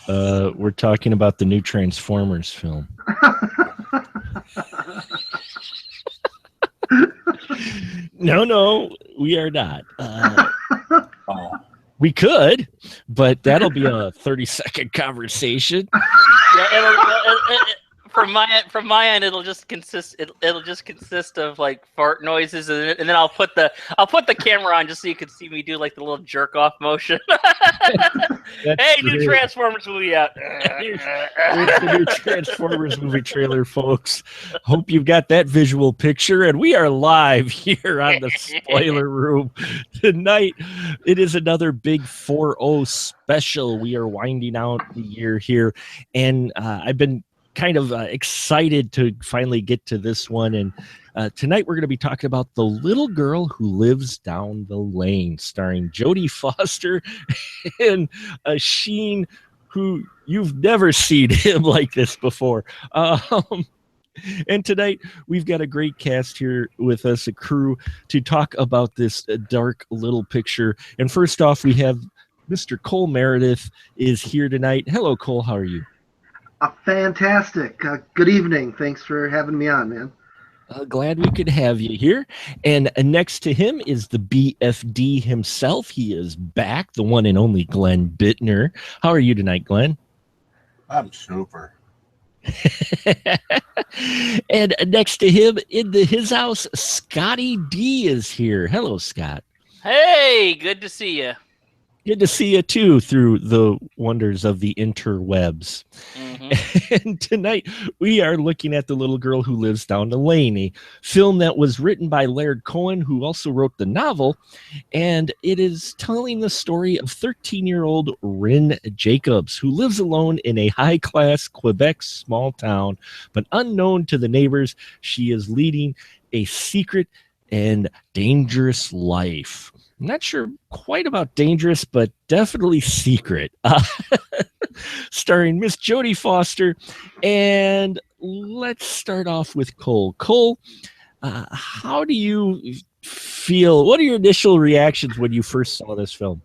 We're talking about the new Transformers film. No, we are not. We could, but that'll be a 30-second conversation. Yeah, from my end, it'll just consist of like fart noises, and then I'll put the camera on just so you can see me do like the little jerk off motion. Hey, new Transformers movie out. Here's the new Transformers movie trailer, folks. Hope you've got that visual picture, and we are live here on the Spoiler Room tonight. It is another big 4-0 special. We are winding out the year here, and I've been kind of excited to finally get to this one. And tonight we're going to be talking about The Little Girl Who Lives Down the Lane, starring Jodie Foster and Sheen, who you've never seen him like this before. And tonight we've got a great cast here with us, a crew, to talk about this dark little picture. And first off, we have Mr. Cole Meredith is here tonight. Hello, Cole. How are you? Fantastic. Good evening. Thanks for having me on, man. Glad we could have you here. And next to him is the BFD himself. He is back, the one and only Glenn Bittner. How are you tonight, Glenn? I'm super. And next to him in his house, Scotty D is here. Hello, Scott. Hey, good to see you. Good to see you, too, through the wonders of the interwebs. Mm-hmm. And tonight, we are looking at The Little Girl Who Lives Down the Lane, a film that was written by Laird Cohen, who also wrote the novel, and it is telling the story of 13-year-old Rin Jacobs, who lives alone in a high-class Quebec small town, but unknown to the neighbors, she is leading a secret and dangerous life. I'm not sure quite about dangerous, but definitely secret. Starring Miss Jodie Foster. And let's start off with Cole. Cole, how do you feel? What are your initial reactions when you first saw this film?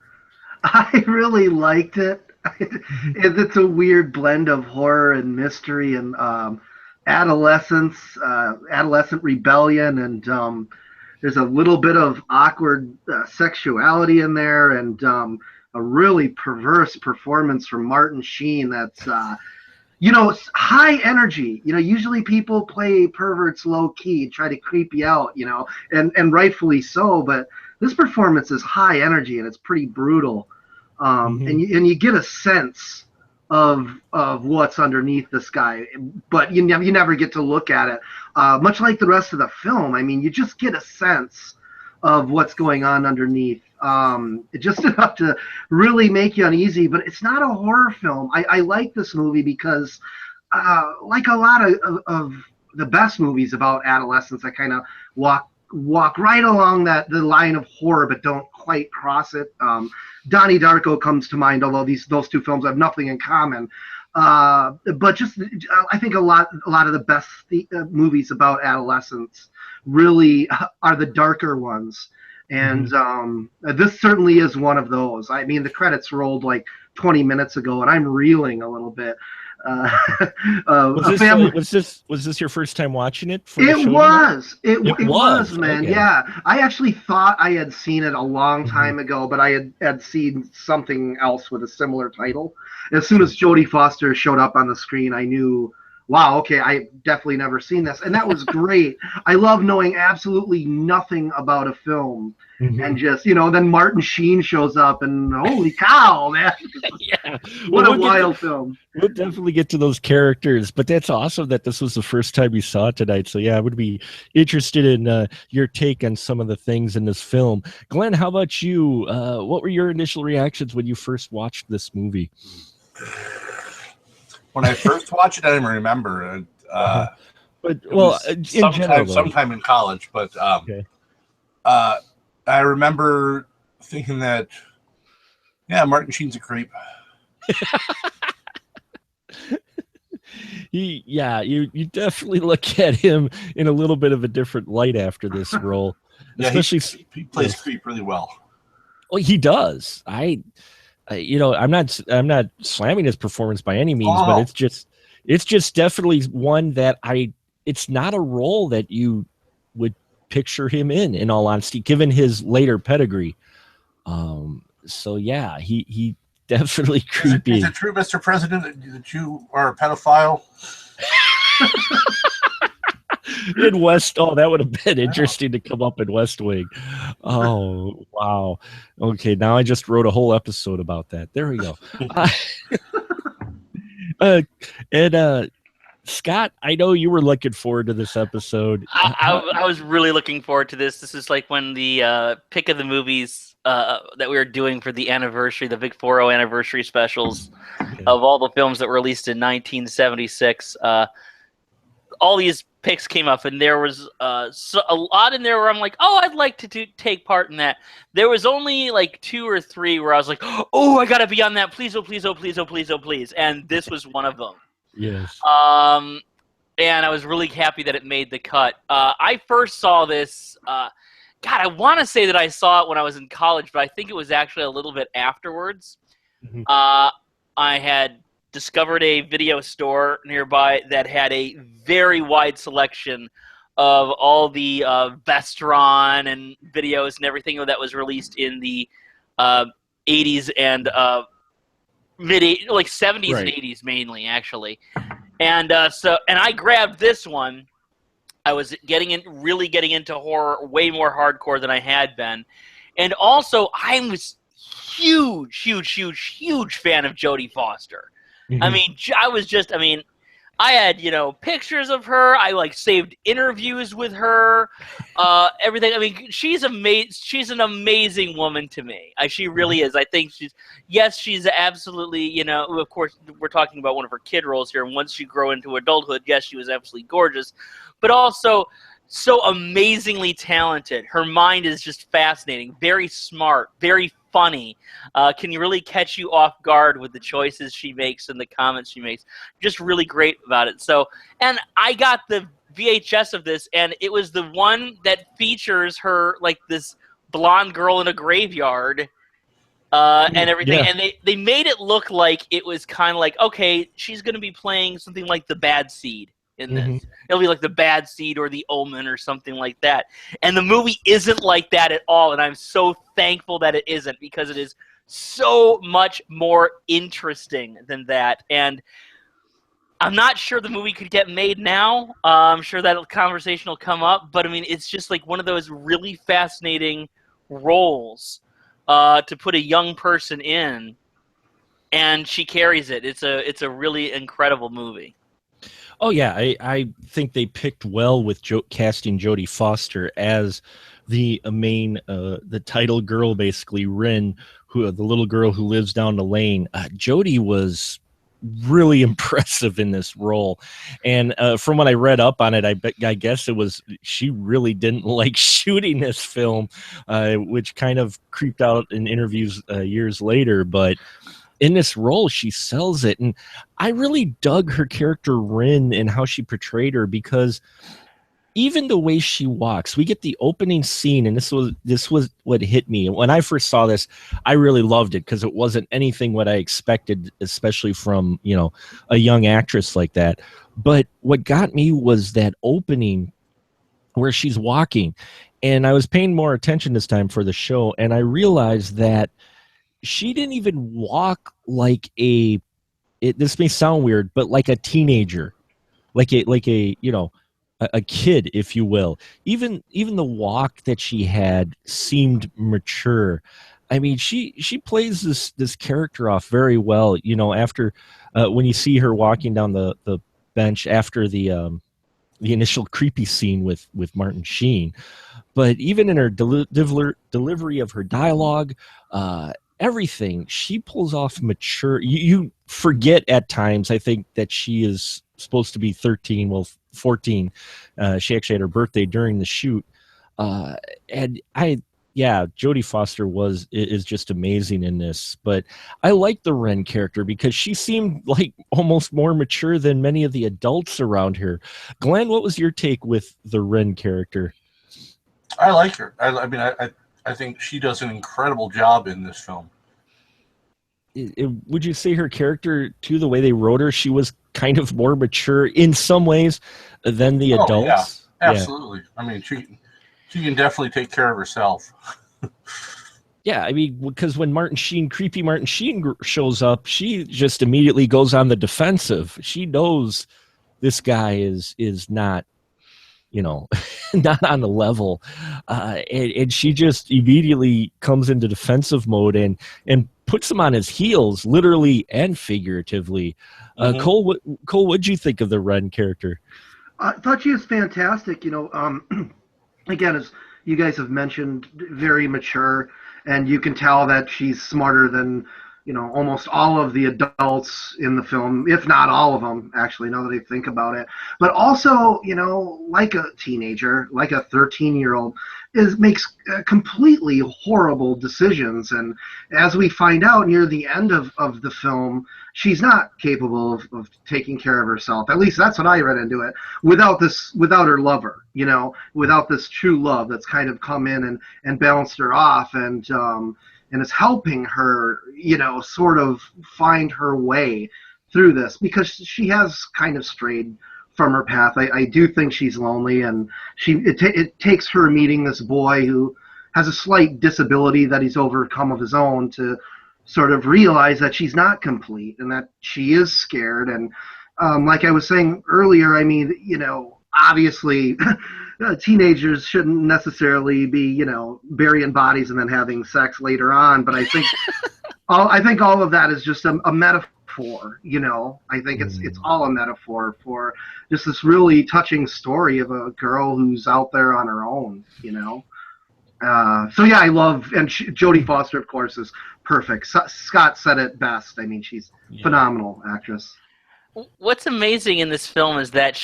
I really liked it. It's a weird blend of horror and mystery and adolescent rebellion, and there's a little bit of awkward sexuality in there, and a really perverse performance from Martin Sheen that's, high energy. Usually people play perverts low key, try to creep you out, and rightfully so, but this performance is high energy and it's pretty brutal. And you get a sense of what's underneath this guy, but you never get to look at it. Much like the rest of the film, I mean, you just get a sense of what's going on underneath. Just enough to really make you uneasy, but it's not a horror film. I like this movie because, like a lot of the best movies about adolescence, I kind of walk right along the line of horror, but don't quite cross it. Donnie Darko comes to mind, although those two films have nothing in common. But just, I think a lot of the best movies about adolescence really are the darker ones. And this certainly is one of those. I mean, the credits rolled like 20 minutes ago, and I'm reeling a little bit. Was this your first time watching it? It was, man. Okay. Yeah, I actually thought I had seen it a long time ago, but I had seen something else with a similar title. As soon as Jodie Foster showed up on the screen, I knew, wow, okay, I definitely never seen this, and that was great. I love knowing absolutely nothing about a film, and just, then Martin Sheen shows up, and holy cow, man. Yeah. What a wild film. We'll definitely get to those characters, but that's awesome that this was the first time you saw it tonight. So yeah, I would be interested in your take on some of the things in this film. Glenn, how about you? What were your initial reactions when you first watched this movie? When I first watched it, I didn't remember it. Sometime in college, but okay. I remember thinking that, yeah, Martin Sheen's a creep. You definitely look at him in a little bit of a different light after this role. Yeah, especially he plays creep really well. Well, he does. I'm not slamming his performance by any means, Oh. but it's just definitely one that it's not a role that you would picture him in all honesty, given his later pedigree. So yeah, he definitely creepy. Is it true, Mr. President, that you are a pedophile? In West, that would have been interesting to come up in West Wing. Oh wow. Okay, now I just wrote a whole episode about that. There we go. And Scott, I know you were looking forward to this episode. I was really looking forward to this. This is like when the pick of the movies that we were doing for the anniversary, the Big 4-0 anniversary specials of all the films that were released in 1976. All these picks came up, and there was a lot in there where I'm like, oh, I'd like to take part in that. There was only like 2 or 3 where I was like, oh, I gotta be on that, please, oh please, oh please, oh please, oh please, and this was one of them. Yes. And I was really happy that it made the cut. I first saw this. God, I want to say that I saw it when I was in college, but I think it was actually a little bit afterwards. Mm-hmm. I had discovered a video store nearby that had a very wide selection of all the Vestron and videos and everything that was released in the 80s and like 70s and 80s mainly, actually. And and I grabbed this one. I was really getting into horror way more hardcore than I had been. And also, I was huge fan of Jodie Foster. Mm-hmm. I had, pictures of her. I saved interviews with her, everything. I mean, she's amazing. She's an amazing woman to me. She really is. I think she's absolutely, of course, we're talking about one of her kid roles here. And once you grow into adulthood, yes, she was absolutely gorgeous, but also so amazingly talented. Her mind is just fascinating, very smart, very funny, can really catch you off guard with the choices she makes and the comments she makes. Just really great about it. So, and I got the VHS of this, and it was the one that features her like this blonde girl in a graveyard and everything. Yeah. And they made it look like it was kind of like, okay, she's going to be playing something like the Bad Seed in this. Mm-hmm. It'll be like the Bad Seed or the Omen or something like that. And the movie isn't like that at all. And I'm so thankful that it isn't, because it is so much more interesting than that. And I'm not sure the movie could get made now. I'm sure that conversation will come up. But I mean, it's just like one of those really fascinating roles to put a young person in. And she carries it. It's a really incredible movie. Oh yeah, I think they picked well with casting Jodie Foster as the main, the title girl, basically Rin, the little girl who lives down the lane. Jodie was really impressive in this role, and from what I read up on it, I guess it was she really didn't like shooting this film, which kind of creeped out in interviews years later, but in this role, she sells it. And I really dug her character, Rin, and how she portrayed her, because even the way she walks, we get the opening scene, and this was what hit me. When I first saw this, I really loved it, because it wasn't anything what I expected, especially from, a young actress like that. But what got me was that opening where she's walking. And I was paying more attention this time for the show, and I realized that she didn't even walk like this may sound weird, but like a teenager, like a kid, if you will. Even the walk that she had seemed mature. I mean, she plays this character off very well. After when you see her walking down the bench after the initial creepy scene with Martin Sheen, but even in her delivery of her dialogue, everything, she pulls off mature. You forget at times, I think, that she is supposed to be 13, well, 14. She actually had her birthday during the shoot. And Jodie Foster is just amazing in this. But I like the Ren character because she seemed like almost more mature than many of the adults around her. Glenn, what was your take with the Ren character? I like her. I think she does an incredible job in this film. would you say her character, too, the way they wrote her, she was kind of more mature in some ways than the adults? Yeah, absolutely. I mean, she can definitely take care of herself. Yeah, I mean, because when creepy Martin Sheen shows up, she just immediately goes on the defensive. She knows this guy is not, not on the level, and she just immediately comes into defensive mode and puts him on his heels, literally and figuratively. Cole, what'd you think of the Ren character? I thought she was fantastic. Again, as you guys have mentioned, very mature, and you can tell that she's smarter than almost all of the adults in the film, if not all of them, actually, now that I think about it. But also, like a teenager, like a 13-year-old, makes completely horrible decisions. And as we find out near the end of the film, she's not capable of taking care of herself. At least that's what I read into it. Without her lover, without this true love that's kind of come in and balanced her off, and is helping her, sort of find her way through this, because she has kind of strayed from her path. I do think she's lonely, and it takes her meeting this boy who has a slight disability that he's overcome of his own to sort of realize that she's not complete and that she is scared. And like I was saying earlier, I mean, obviously teenagers shouldn't necessarily be, burying bodies and then having sex later on. But I think all of that is just a metaphor. I think it's all a metaphor for just this really touching story of a girl who's out there on her own. So yeah, I love, and Jodie Foster, of course, is perfect. Scott said it best. I mean, she's phenomenal actress. What's amazing in this film is that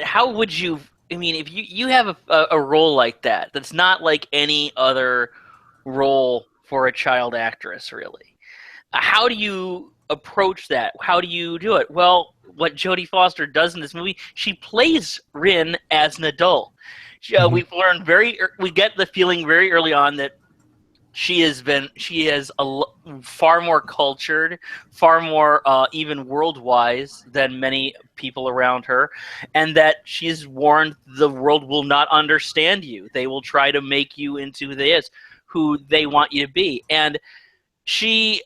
how would you? I mean, if you have a role like that, that's not like any other role for a child actress, really. How do you approach that? How do you do it? Well, what Jodie Foster does in this movie, she plays Rin as an adult. We get the feeling very early on that she is far more cultured, far more even world-wise than many people around her, and that she's warned the world will not understand you. They will try to make you into who they want you to be. And she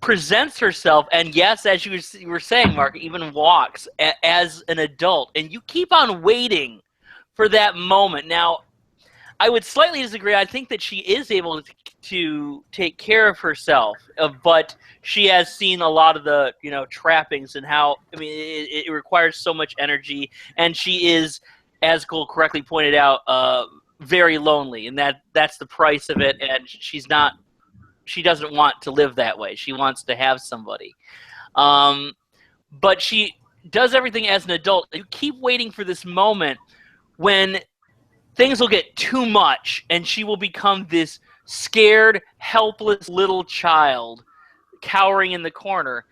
presents herself, and yes, as you were saying, Mark, even walks as an adult, and you keep on waiting for that moment. Now, I would slightly disagree. I think that she is able to take care of herself, but she has seen a lot of the trappings and how. I mean, it requires so much energy, and she is, as Cole correctly pointed out, very lonely, and that's the price of it. And she doesn't want to live that way. She wants to have somebody, but she does everything as an adult. You keep waiting for this moment when things will get too much, and she will become this scared, helpless little child cowering in the corner.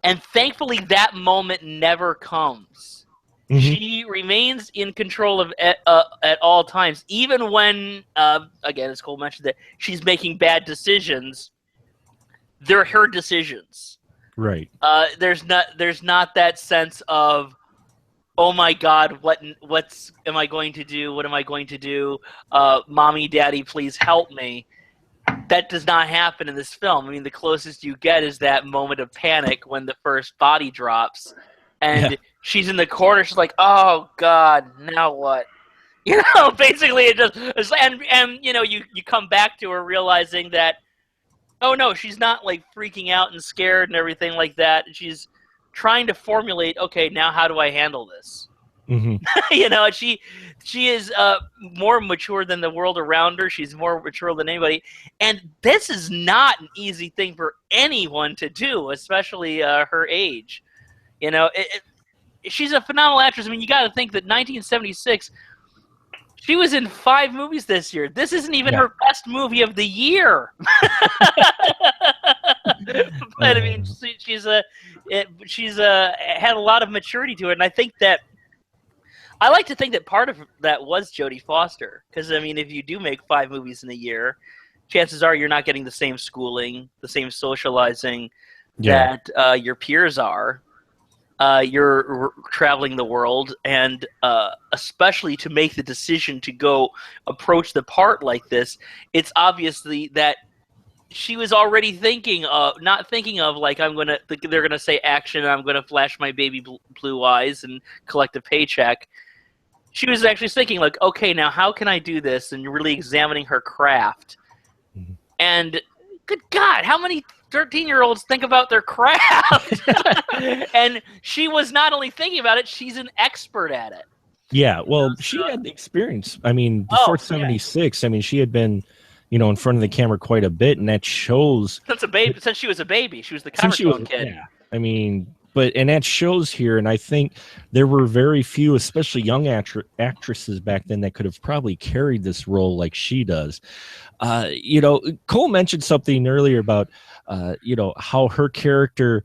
And thankfully, that moment never comes. Mm-hmm. She remains in control at all times, even when, again, as Cole mentioned, that she's making bad decisions. They're her decisions. Right. There's not that sense of, oh my God, what am I going to do? What am I going to do? Mommy, Daddy, please help me. That does not happen in this film. I mean, the closest you get is that moment of panic when the first body drops, and she's in the corner. She's like, "Oh God, now what?" Basically, and you come back to her realizing that, oh no, she's not like freaking out and scared and everything like that. She's trying to formulate, okay, now how do I handle this? Mm-hmm. She is more mature than the world around her. She's more mature than anybody, and this is not an easy thing for anyone to do, especially her age. She's a phenomenal actress. I mean, you got to think that 1976. She was in 5 movies this year. This isn't even her best movie of the year. But I mean, she's had a lot of maturity to it, and I like to think that part of that was Jodie Foster, because I mean, if you do make 5 movies in a year, chances are you're not getting the same schooling, the same socializing Yeah. that your peers are. You're traveling the world, and especially to make the decision to go approach the part like this, it's obviously that she was already not thinking of like they're gonna say action, and I'm gonna flash my baby blue eyes and collect a paycheck. She was actually thinking like, okay, now how can I do this, and really examining her craft. Mm-hmm. And good God, how many 13-year-olds think about their craft? And she was not only thinking about it, she's an expert at it. Yeah, well, she had the experience. I mean, before 76, I mean, she had been, in front of the camera quite a bit, and that shows. Since she was a baby. She was the comic kid. Yeah, I mean, and that shows here, and I think there were very few, especially young actresses back then, that could have probably carried this role like she does. Cole mentioned something earlier about, how her character,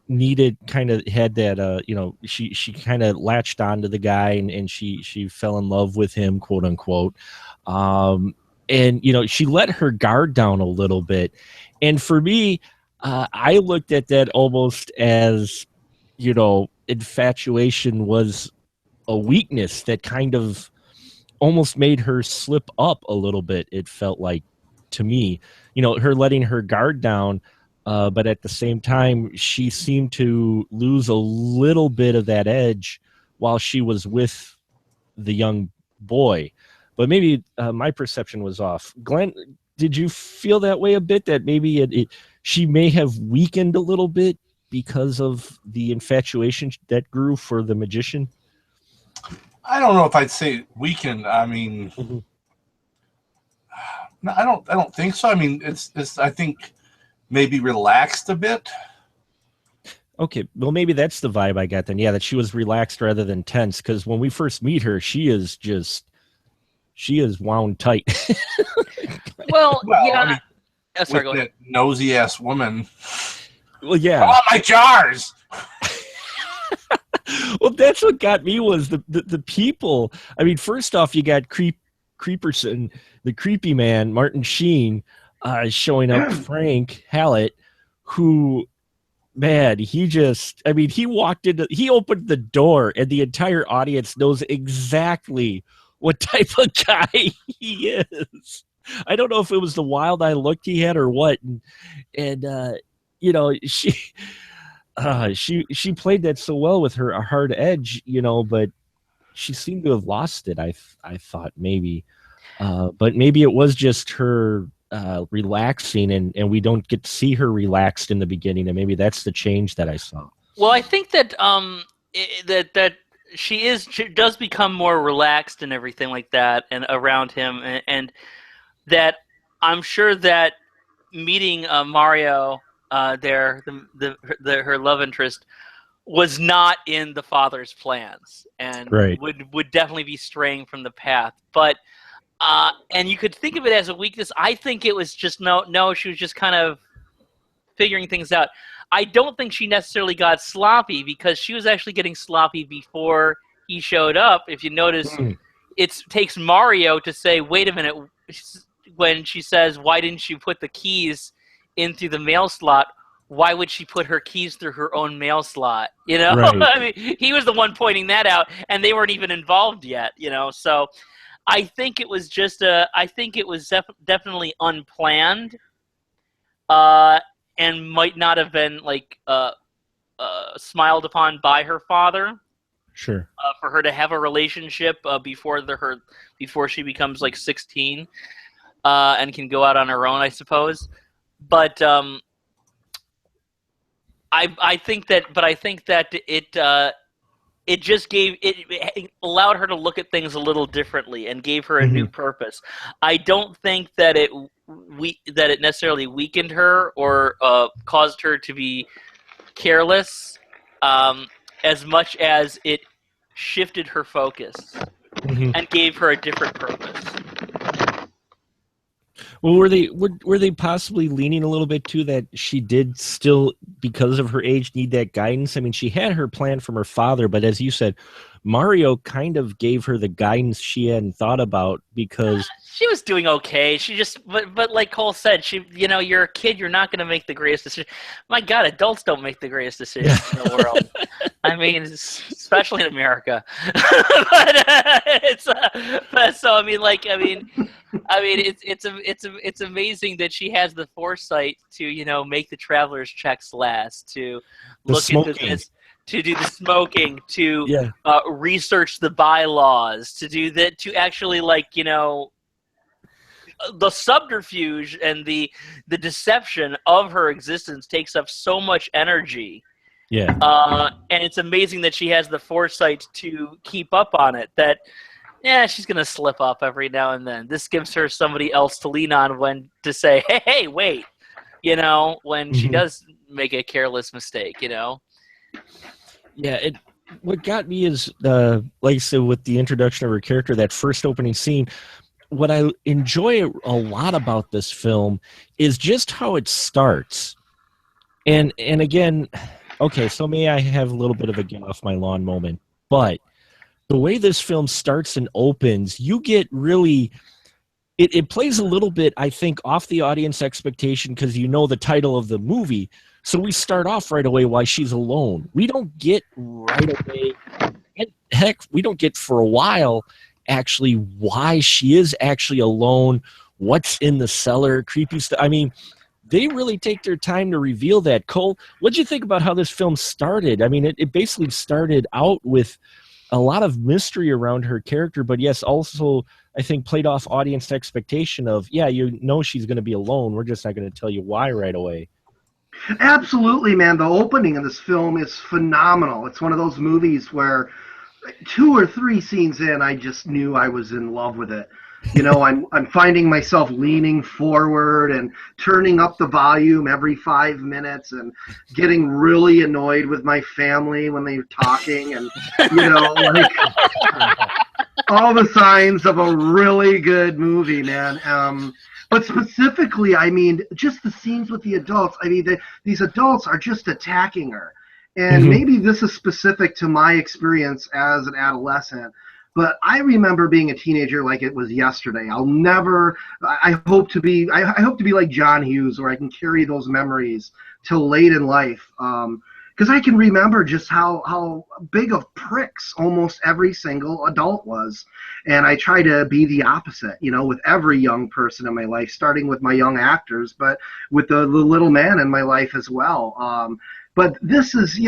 needed had that, she kind of latched onto the guy and she fell in love with him, quote unquote. And, she let her guard down a little bit. And for me, I looked at that almost as, infatuation was a weakness that kind of almost made her slip up a little bit. It felt like to me, her letting her guard down, but at the same time, she seemed to lose a little bit of that edge while she was with the young boy. But maybe my perception was off. Glenn, did you feel that way a bit, that maybe she may have weakened a little bit because of the infatuation that grew for the magician? I don't know if I'd say weakened. I mean, no, I don't think so. I mean, it's I think maybe relaxed a bit. Okay, well, maybe that's the vibe I got then. Yeah, that she was relaxed rather than tense, because when we first meet her, she is wound tight. Well, yeah. I mean, sorry, go with ahead. that nosy ass woman. Well, yeah. Oh, my jars. Well, that's what got me was the people. I mean, first off, you got Creeperson, the creepy man, Martin Sheen, showing up, Frank Hallett, who, man, he opened the door, and the entire audience knows exactly what type of guy he is. I don't know if it was the wild-eyed look he had or what, and she played that so well with her hard edge, but she seemed to have lost it. I thought maybe, but maybe it was just her relaxing, and we don't get to see her relaxed in the beginning, and maybe that's the change that I saw. Well, I think that that she does become more relaxed and everything like that, and around him, and that I'm sure that meeting Mario there, her love interest, was not in the father's plans, and right. would definitely be straying from the path. But and you could think of it as a weakness. I think it was just no. She was just kind of figuring things out. I don't think she necessarily got sloppy, because she was actually getting sloppy before he showed up. If you notice, it takes Mario to say, "Wait a minute," when she says, "Why didn't you put the keys in through the mail slot?" Why would she put her keys through her own mail slot? Right. I mean, he was the one pointing that out, and they weren't even involved yet. So I think it was just definitely unplanned, and might not have been smiled upon by her father. Sure. For her to have a relationship before she becomes 16, and can go out on her own, I suppose. But I think that it just it allowed her to look at things a little differently and gave her a new purpose. I don't think that it necessarily weakened her or caused her to be careless, as much as it shifted her focus and gave her a different purpose. Well, were they possibly leaning a little bit to that she did still, because of her age, need that guidance? I mean, she had her plan from her father, but as you said, Mario kind of gave her the guidance she hadn't thought about, because She was doing okay. She just, but like Cole said, you're a kid. You're not going to make the greatest decision. My God, adults don't make the greatest decisions in the world. I mean, especially in America. It's amazing that she has the foresight to make the traveler's checks last, to look into this, to do the smoking, to research the bylaws, to do that, to actually the subterfuge and the deception of her existence takes up so much energy. Yeah. And it's amazing that she has the foresight to keep up on it. That, she's going to slip up every now and then. This gives her somebody else to lean on to say, hey, wait, when she does make a careless mistake, Yeah, what got me is, like I said, with the introduction of her character, that first opening scene, what I enjoy a lot about this film is just how it starts. And again, okay, so may I have a little bit of a get off my lawn moment, but the way this film starts and opens, you get really, it plays a little bit, I think, off the audience expectation because the title of the movie. So we start off right away why she's alone. We don't get right away, and heck, we don't get for a while actually why she is actually alone, what's in the cellar, creepy stuff. I mean, they really take their time to reveal that. Cole, what did you think about how this film started? I mean, it basically started out with a lot of mystery around her character, but yes, also I think played off audience expectation of, she's going to be alone. We're just not going to tell you why right away. Absolutely, man. The opening of this film is phenomenal. It's one of those movies where 2 or 3 scenes in, I just knew I was in love with it. I'm finding myself leaning forward and turning up the volume every 5 minutes and getting really annoyed with my family when they're talking, and all the signs of a really good movie, man. But specifically, I mean, just the scenes with the adults. I mean, these adults are just attacking her. And maybe this is specific to my experience as an adolescent, but I remember being a teenager like it was yesterday. I hope to be like John Hughes, where I can carry those memories till late in life. Because I can remember just how big of pricks almost every single adult was. And I try to be the opposite, with every young person in my life, starting with my young actors, but with the little man in my life as well. But this is,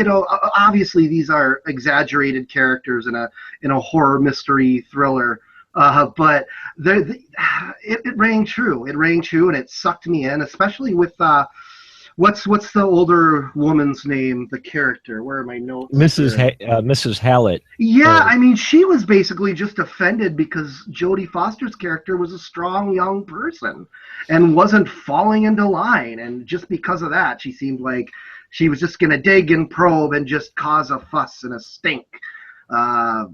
obviously these are exaggerated characters in a horror mystery thriller. But it rang true. It rang true, and it sucked me in, especially with what's the older woman's name? The character. Where are my notes? Mrs. Hallett. Yeah, I mean, she was basically just offended because Jodie Foster's character was a strong young person and wasn't falling into line, and just because of that, she seemed like she was just going to dig and probe and just cause a fuss and a stink. I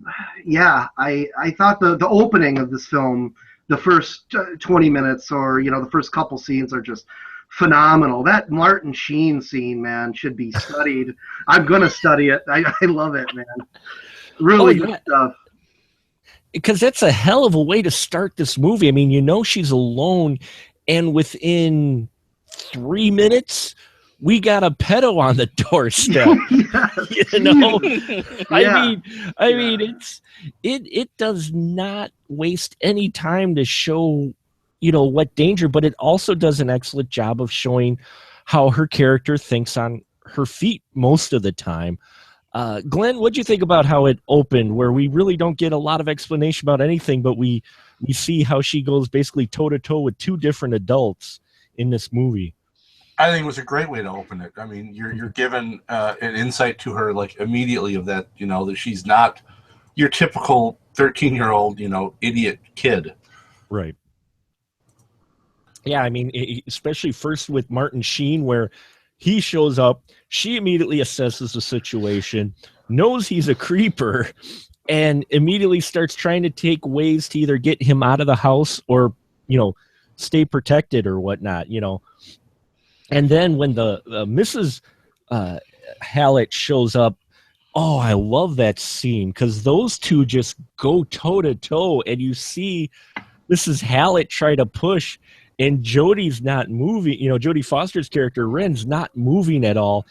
thought the opening of this film, the first 20 minutes or, the first couple scenes are just phenomenal. That Martin Sheen scene, man, should be studied. I'm going to study it. I love it, man. Really good stuff. Because that's a hell of a way to start this movie. I mean, she's alone, and within 3 minutes, we got a pedo on the doorstep. I mean, it does not waste any time to show, what danger, but it also does an excellent job of showing how her character thinks on her feet most of the time. Glenn, what'd you think about how it opened, where we really don't get a lot of explanation about anything, but we see how she goes basically toe to toe with 2 different adults in this movie? I think it was a great way to open it. I mean, you're given an insight to her like immediately of that, that she's not your typical 13-year-old, idiot kid. Right. Yeah, I mean, especially first with Martin Sheen, where he shows up, she immediately assesses the situation, knows he's a creeper, and immediately starts trying to take ways to either get him out of the house or, stay protected or whatnot, And then when the Mrs. Hallett shows up, oh, I love that scene because those 2 just go toe to toe, and you see Mrs. Hallett try to push, and Jodie's not moving. Jodie Foster's character, Ren's not moving at all.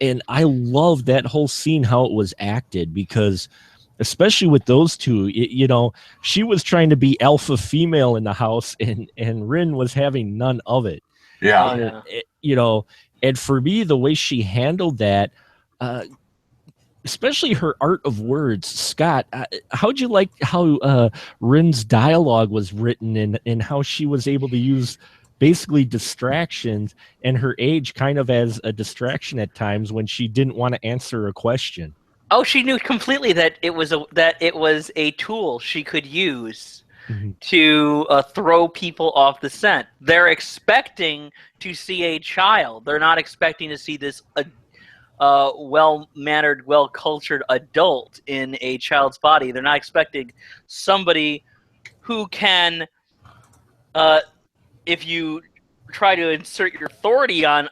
And I love that whole scene, how it was acted, because especially with those two, she was trying to be alpha female in the house, and Ren was having none of it. Yeah. And for me, the way she handled that, especially her art of words, Scott, how'd you like how Ren's dialogue was written, and how she was able to use basically distractions and her age kind of as a distraction at times when she didn't want to answer a question? Oh, she knew completely that it was a tool she could use to throw people off the scent. They're expecting to see a child. They're not expecting to see this well-mannered, well-cultured adult in a child's body. They're not expecting somebody who can, if you try to insert your authority on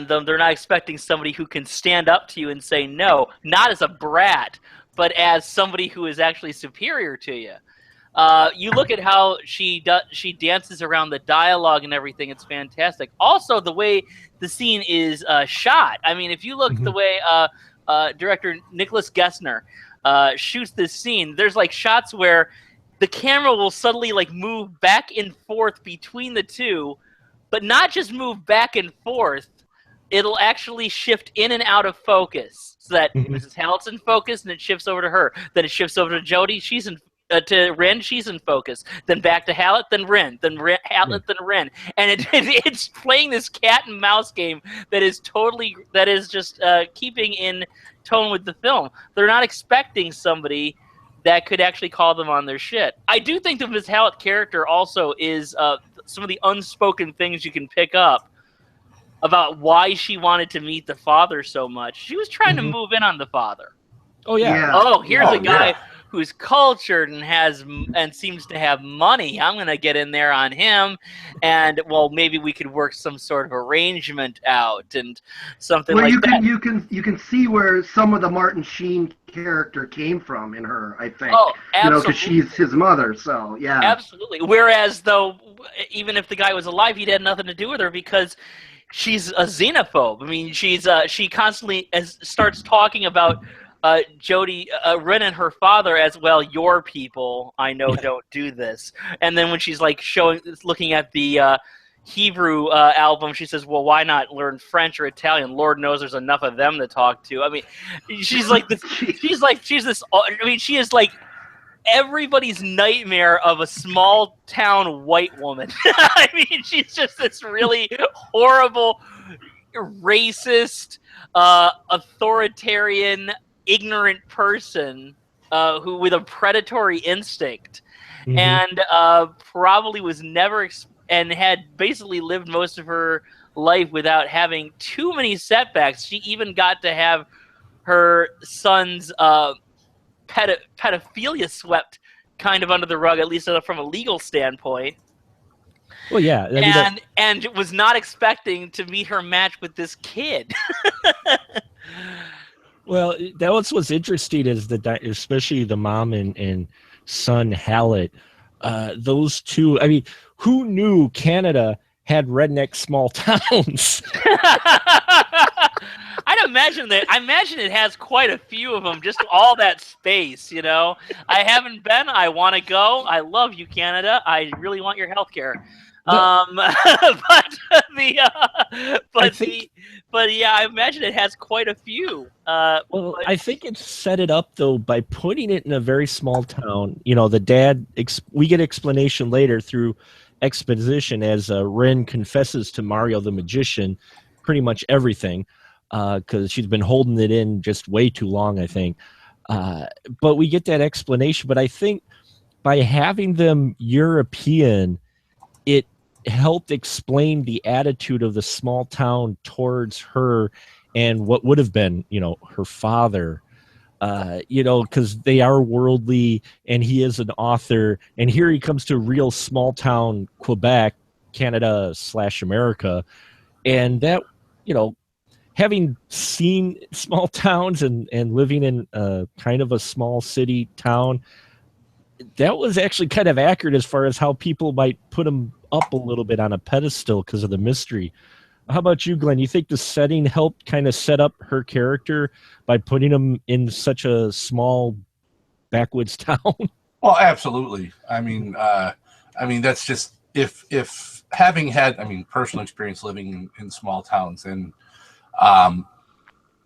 them, they're not expecting somebody who can stand up to you and say no, not as a brat, but as somebody who is actually superior to you. You look at how she dances around the dialogue and everything. It's fantastic. Also, the way the scene is shot. I mean, if you look the way director Nicholas Gessner shoots this scene, there's like shots where the camera will suddenly like move back and forth between the two, but not just move back and forth. It'll actually shift in and out of focus, so that Mrs. Hallett's in focus, and it shifts over to her. Then it shifts over to Jodie. She's in to Ren, she's in focus. Then back to Hallett, then Ren, Hallett, then Ren, and it's playing this cat and mouse game that is just keeping in tone with the film. They're not expecting somebody that could actually call them on their shit. I do think that Miss Hallett's character also is some of the unspoken things you can pick up about why she wanted to meet the father so much. She was trying to move in on the father. Oh yeah. Oh, here's a guy who's cultured and seems to have money. I'm going to get in there on him, and well, maybe we could work some sort of arrangement out and something like that. You can see where some of the Martin Sheen character came from in her, I think. Oh, absolutely. Because she's his mother, so yeah. Absolutely. Whereas, though, even if the guy was alive, he'd had nothing to do with her because she's a xenophobe. I mean, she constantly starts talking about Jodie, Ren and her father as well. Your people, I know, don't do this. And then when she's like looking at the Hebrew album, she says, "Well, why not learn French or Italian? Lord knows there's enough of them to talk to." I mean, she's like this. She is like everybody's nightmare of a small town white woman. I mean, she's just this really horrible, racist, authoritarian, ignorant person who with a predatory instinct, and probably was never and had basically lived most of her life without having too many setbacks. She even got to have her son's pedophilia swept kind of under the rug, at least from a legal standpoint. Well, yeah, and was not expecting to meet her match with this kid. Well, that was what's interesting is especially the mom and son Hallett, those two. I mean, who knew Canada had redneck small towns? I imagine it has quite a few of them. Just all that space, you know. I haven't been. I want to go. I love you, Canada. I really want your health care. But yeah, I imagine it has quite a few. I think it's set it up though by putting it in a very small town. You know, the dad. We get explanation later through exposition as Ren confesses to Mario the magician pretty much everything because she's been holding it in just way too long, I think. But we get that explanation. But I think by having them European, it helped explain the attitude of the small town towards her and what would have been, you know, her father, because they are worldly and he is an author. And here he comes to real small town Quebec, Canada / America. And that, having seen small towns and living in kind of a small city town, that was actually kind of accurate as far as how people might put him up a little bit on a pedestal because of the mystery. How about you, Glenn? You think the setting helped kind of set up her character by putting him in such a small backwoods town? Well, absolutely. I mean, that's just if having had, personal experience living in small towns and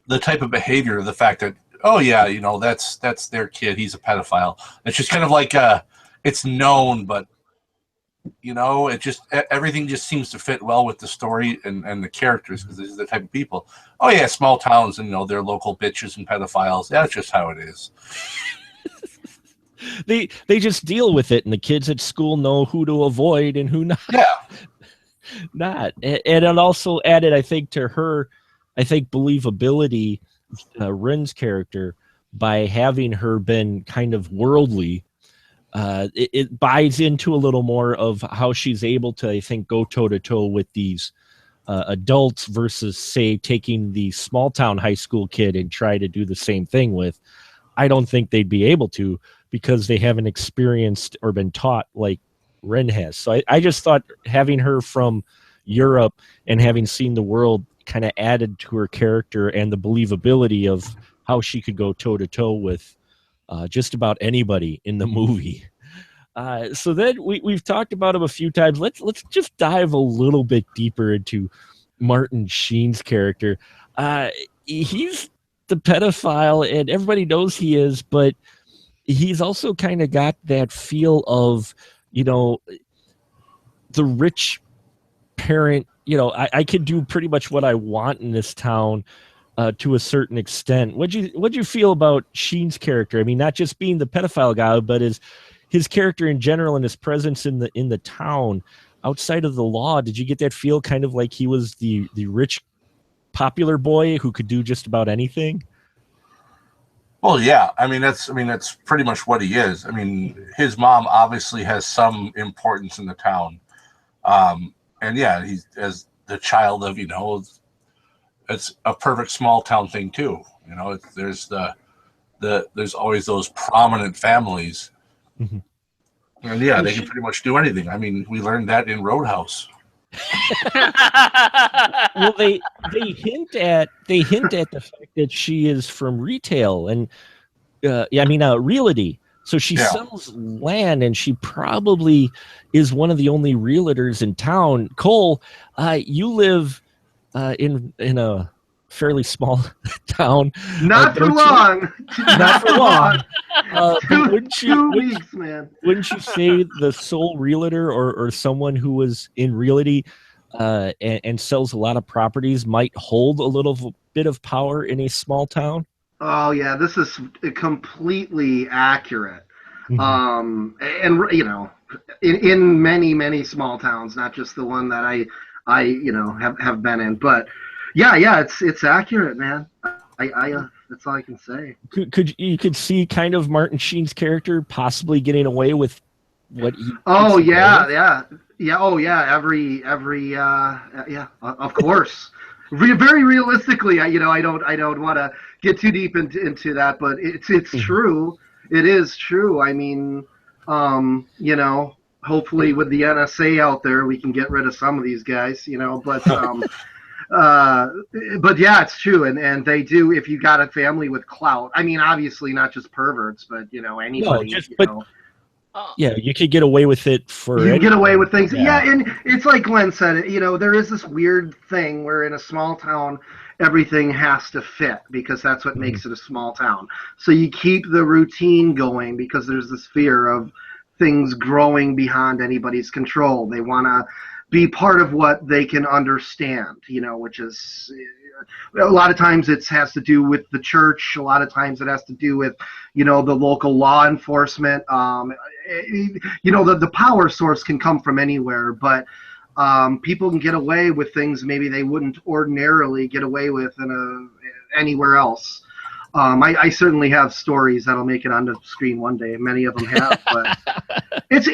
the type of behavior, the fact that, oh yeah, that's their kid, he's a pedophile. It's just kind of like it's known, but it just everything just seems to fit well with the story and the characters because these are the type of people. Oh yeah, small towns and they're local bitches and pedophiles. That's just how it is. They just deal with it, and the kids at school know who to avoid and who not. Yeah, not. And it also added, I think, to her, believability, Ren's character, by having her been kind of worldly. It buys into a little more of how she's able to, I think, go toe-to-toe with these adults versus, say, taking the small-town high school kid and try to do the same thing with. I don't think they'd be able to because they haven't experienced or been taught like Ren has. So I just thought having her from Europe and having seen the world kind of added to her character and the believability of how she could go toe-to-toe with just about anybody in the movie. So then we've talked about him a few times. Let's just dive a little bit deeper into Martin Sheen's character. He's the pedophile, and everybody knows he is, but he's also kind of got that feel of, the rich parent. I can do pretty much what I want in this town. To a certain extent. What'd you feel about Sheen's character? I mean, not just being the pedophile guy, but his character in general and his presence in the town outside of the law. Did you get that feel kind of like he was the rich popular boy who could do just about anything? Well, yeah. That's pretty much what he is. His mom obviously has some importance in the town. And yeah, he's as the child of, it's a perfect small town thing too. There's there's always those prominent families. Mm-hmm. And yeah, they can pretty much do anything. We learned that in Roadhouse. Well, they hint at the fact that she is from retail and realty. So she sells land, and she probably is one of the only realtors in town. Cole, you live in a fairly small town. Not for long. Not for long. Two weeks, man. Wouldn't you say the sole realtor or someone who was in realty and sells a lot of properties might hold a little bit of power in a small town? Oh yeah, this is completely accurate. Mm-hmm. And in many small towns, not just the one that I have been in, but yeah, it's accurate, man. I that's all I can say. Could you see kind of Martin Sheen's character possibly getting away with what he? Oh yeah. Oh yeah. Every of course. Very realistically, I don't want to get too deep into that, but it's mm-hmm. true. It is true. Hopefully with the NSA out there, we can get rid of some of these guys, but yeah, it's true. And they do, if you got a family with clout, obviously not just perverts, but, anybody, yeah, you could get away with it get away with things. Yeah. And it's like Glenn said, there is this weird thing where in a small town, everything has to fit because that's what makes it a small town. So you keep the routine going because there's this fear of things growing beyond anybody's control. They want to be part of what they can understand, which is a lot of times it has to do with the church. A lot of times it has to do with, the local law enforcement. The power source can come from anywhere, but people can get away with things maybe they wouldn't ordinarily get away with anywhere else. I certainly have stories that'll make it onto the screen one day. Many of them have, but it's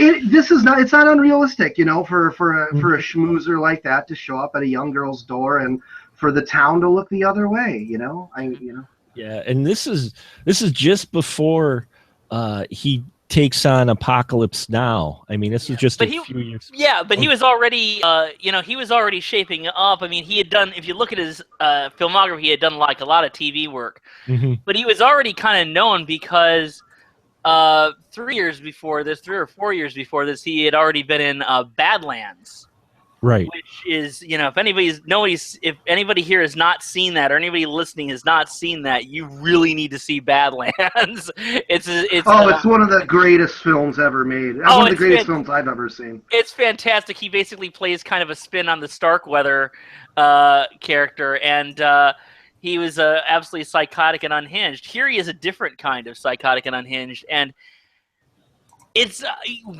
not unrealistic, for a schmoozer like that to show up at a young girl's door and for the town to look the other way, Yeah, and this is just before he takes on Apocalypse Now. I mean, this is just few years. Yeah, but he was already, he was already shaping up. I mean, he had done. If you look at his filmography, he had done like a lot of TV work. Mm-hmm. But he was already kind of known because 3 years before this, 3 or 4 years before this, he had already been in Badlands. Right. Which is, if if anybody here has not seen that, or anybody listening has not seen that, you really need to see Badlands. It's one of the greatest films ever made. One of the greatest films I've ever seen. It's fantastic. He basically plays kind of a spin on the Starkweather character, and he was absolutely psychotic and unhinged. Here he is a different kind of psychotic and unhinged, and it's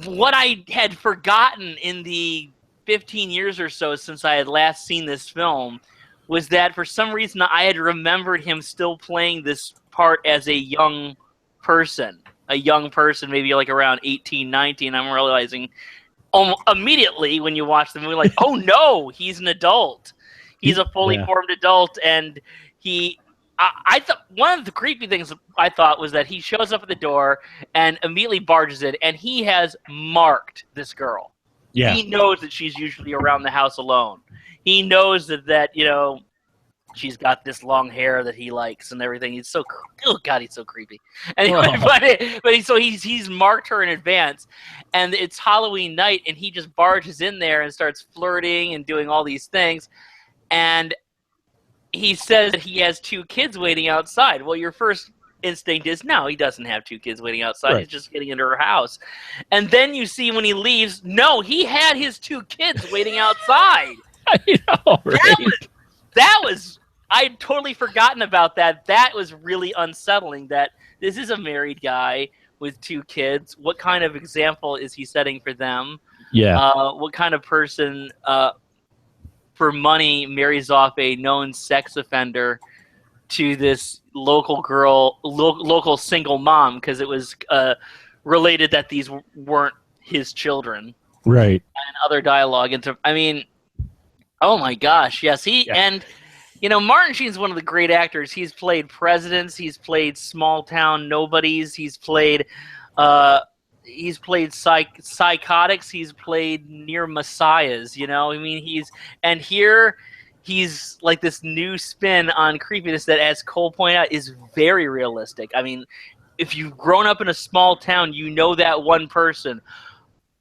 what I had forgotten in the 15 years or so since I had last seen this film was that for some reason I had remembered him still playing this part as a young person, maybe like around 18, 19. I'm realizing immediately when you watch the movie, like, oh no, he's an adult. He's a fully formed adult, and I thought one of the creepy things I thought was that he shows up at the door and immediately barges in, and he has marked this girl. Yeah. He knows that she's usually around the house alone. He knows that she's got this long hair that he likes and everything. He's so he's so creepy. Anyway, he's marked her in advance, and it's Halloween night, and he just barges in there and starts flirting and doing all these things, and he says that he has 2 kids waiting outside. Well, your first instinct is no, he doesn't have 2 kids waiting outside. Right. He's just getting into her house. And then you see when he leaves, no, he had his 2 kids waiting outside. I know, right? That was I'd totally forgotten about that. That was really unsettling that this is a married guy with 2 kids. What kind of example is he setting for them? Yeah. What kind of person for money marries off a known sex offender to this local girl, local single mom, because it was related that these weren't his children. Right. And other dialogue. Oh my gosh, yes. And, Martin Sheen's one of the great actors. He's played presidents. He's played small town nobodies. He's played psychotics. He's played near messiahs, he's like this new spin on creepiness that, as Cole pointed out, is very realistic. I mean, if you've grown up in a small town, you know that one person.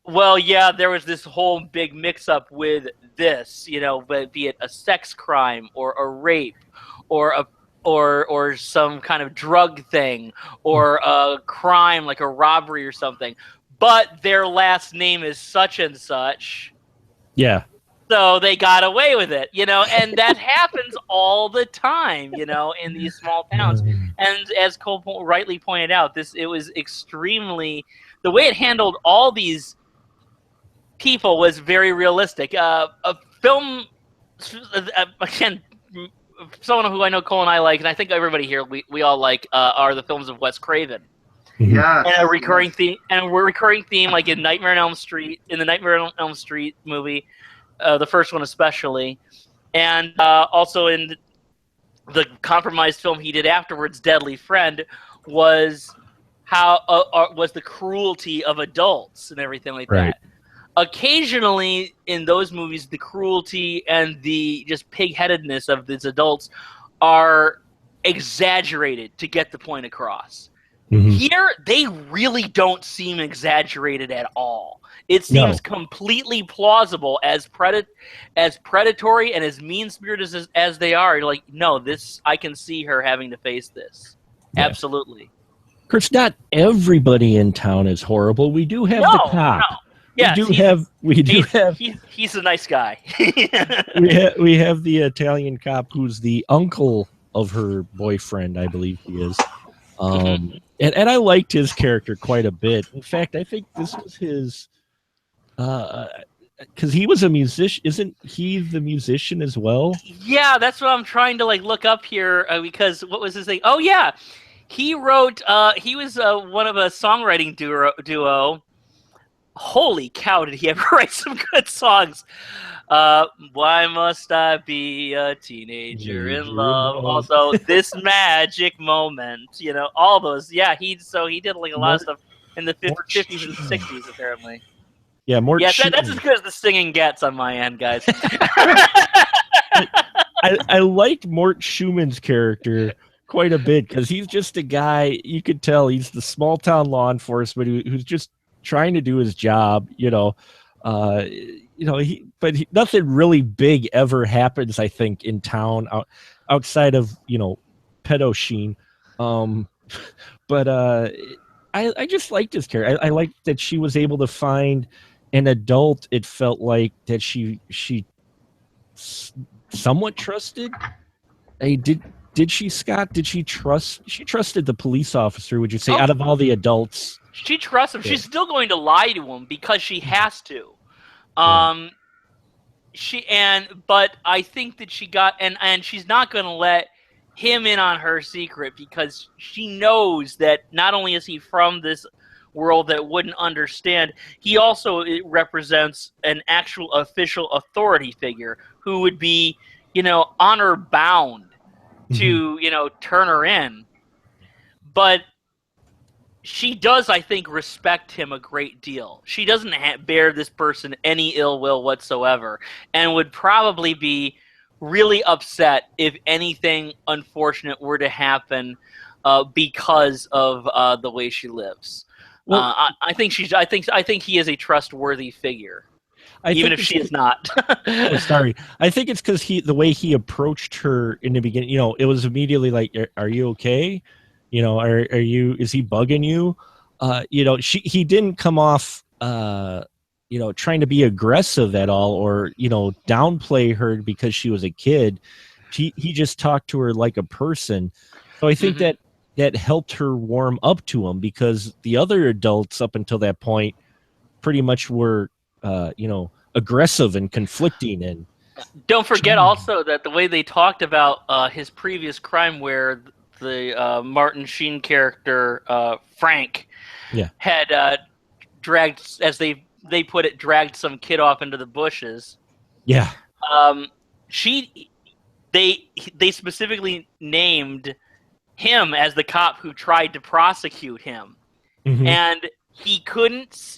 Well, yeah, there was this whole big mix-up with this, but be it a sex crime or a rape or some kind of drug thing or a crime like a robbery or something. But their last name is such and such. Yeah. So they got away with it, and that happens all the time, in these small towns. And as Cole rightly pointed out, it was extremely, the way it handled all these people was very realistic. A film, again, someone who I know Cole and I like, and I think everybody here we all like, are the films of Wes Craven. Yeah, and a recurring theme, like in Nightmare on Elm Street, in the Nightmare on Elm Street movie. The first one especially, and also in the compromised film he did afterwards, Deadly Friend, was was the cruelty of adults and everything like that. Occasionally in those movies, the cruelty and the just pig-headedness of these adults are exaggerated to get the point across. Mm-hmm. Here, they really don't seem exaggerated at all. It seems completely plausible, as predatory and as mean-spirited as they are. You're like, no, I can see her having to face this. Yes. Absolutely. Of course, not everybody in town is horrible. We do have the cop. No. Yes, he's a nice guy. we have the Italian cop who's the uncle of her boyfriend, I believe he is. And I liked his character quite a bit. In fact, I think this was his, because he was a musician. Isn't he the musician as well? Yeah, that's what I'm trying to look up here, because what was his thing? Oh yeah, he wrote. He was one of a songwriting duo. Holy cow, did he ever write some good songs? Why Must I Be a Teenager in Love? Also, This Magic Moment, all those. Yeah, he did a lot of stuff. in the 50s and 60s, apparently. Yeah, Mort. Yeah, that's as good as the singing gets on my end, guys. I liked Mort Schumann's character quite a bit because he's just a guy. You could tell he's the small town law enforcement who's just trying to do his job. Nothing really big ever happens. I think in town outside of pedo Sheen. But I just liked his character. I liked that she was able to find an adult. It felt like that she somewhat trusted. Hey, did she, Scott? Did she trust? She trusted the police officer. Would you say out of all the adults? She trusts him. Yeah. She's still going to lie to him because she has to. But I think that she got and she's not going to let him in on her secret because she knows that not only is he from this world that wouldn't understand, he also represents an actual official authority figure who would be, honor bound to, turn her in. But she does, I think, respect him a great deal. She doesn't bear this person any ill will whatsoever and would probably be really upset if anything unfortunate were to happen because of the way she lives. Well, I think he is a trustworthy figure, even if she is not. Sorry, I think it's because the way he approached her in the beginning. It was immediately like, "Are you okay? Are you? Is he bugging you?" He didn't come off, trying to be aggressive at all or downplay her because she was a kid. He just talked to her like a person. So I think that helped her warm up to him because the other adults up until that point pretty much were, aggressive and conflicting. And don't forget also that the way they talked about his previous crime where the Martin Sheen character, Frank, had dragged, as they put it, dragged some kid off into the bushes. Yeah. They specifically named him as the cop who tried to prosecute him, and he couldn't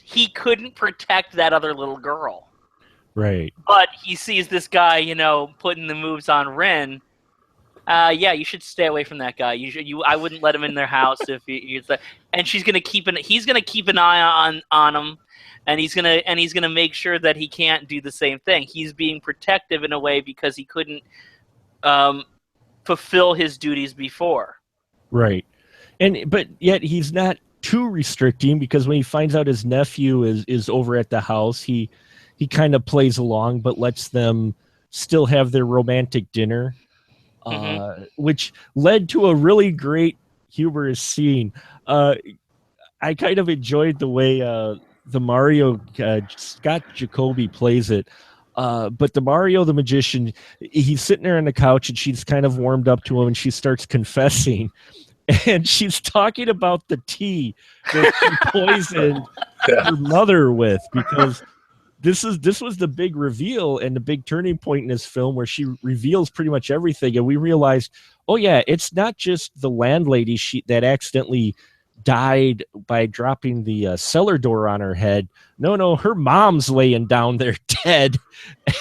protect that other little girl. Right. But he sees this guy, putting the moves on Ren. You should stay away from that guy. I wouldn't let him in their house if and he's gonna keep an eye on him, and he's gonna make sure that he can't do the same thing. He's being protective in a way because he couldn't fulfill his duties before. Right. But yet he's not too restricting because when he finds out his nephew is over at the house, he kind of plays along but lets them still have their romantic dinner, which led to a really great humorous scene. I kind of enjoyed the way the Mario Scott Jacoby plays it. But the Mario the magician, he's sitting there on the couch and she's kind of warmed up to him and she starts confessing. And she's talking about the tea that she poisoned her mother with because this was the big reveal and the big turning point in this film where she reveals pretty much everything. And we realized, oh yeah, it's not just the landlady that accidentally died by dropping the cellar door on her head. No, her mom's laying down there dead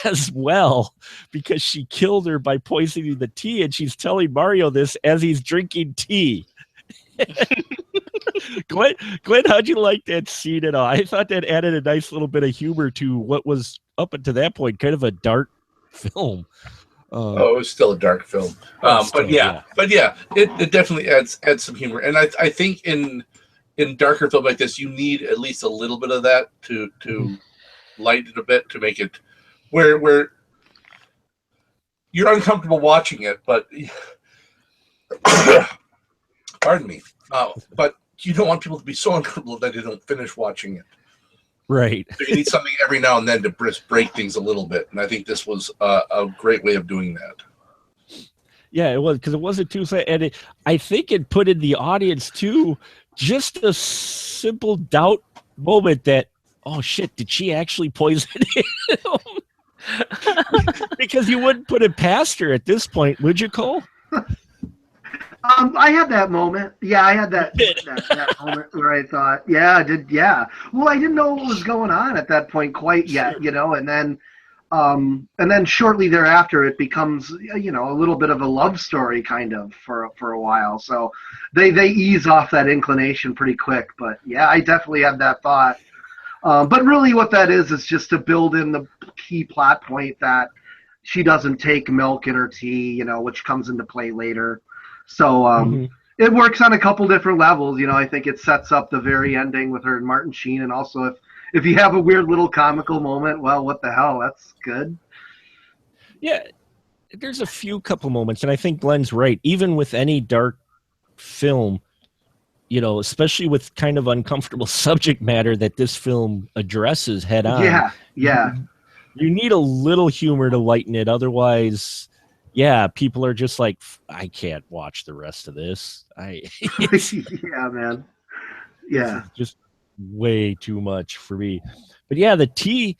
as well because she killed her by poisoning the tea, and she's telling Mario this as he's drinking tea. Glenn, how'd you like that scene at all? I thought that added a nice little bit of humor to what was up until that point kind of a dark film. It was still a dark film, but it definitely adds some humor, and I think in darker film like this, you need at least a little bit of that to lighten it a bit to make it where you're uncomfortable watching it, but pardon me, but you don't want people to be so uncomfortable that they don't finish watching it. Right. So you need something every now and then to break things a little bit, and I think this was a great way of doing that. Yeah, it was, because it wasn't too sad, and I think it put in the audience too just a simple doubt moment that, oh shit, did she actually poison him? Because you wouldn't put it past her at this point, would you, Cole? I had that moment. Yeah, I had that moment where I thought, yeah, yeah. Well, I didn't know what was going on at that point quite yet, and then shortly thereafter, it becomes, a little bit of a love story kind of for a while. So they ease off that inclination pretty quick. But yeah, I definitely had that thought. But really, what that is just to build in the key plot point that she doesn't take milk in her tea, which comes into play later. So it works on a couple different levels. I think it sets up the very ending with her and Martin Sheen, and also if you have a weird little comical moment, well, what the hell? That's good. Yeah, there's a couple moments, and I think Glenn's right. Even with any dark film, especially with kind of uncomfortable subject matter that this film addresses head on. Yeah. You need a little humor to lighten it. Otherwise, yeah, people are just like, I can't watch the rest of this. Yeah, man. Yeah. Just way too much for me. But yeah, the tea,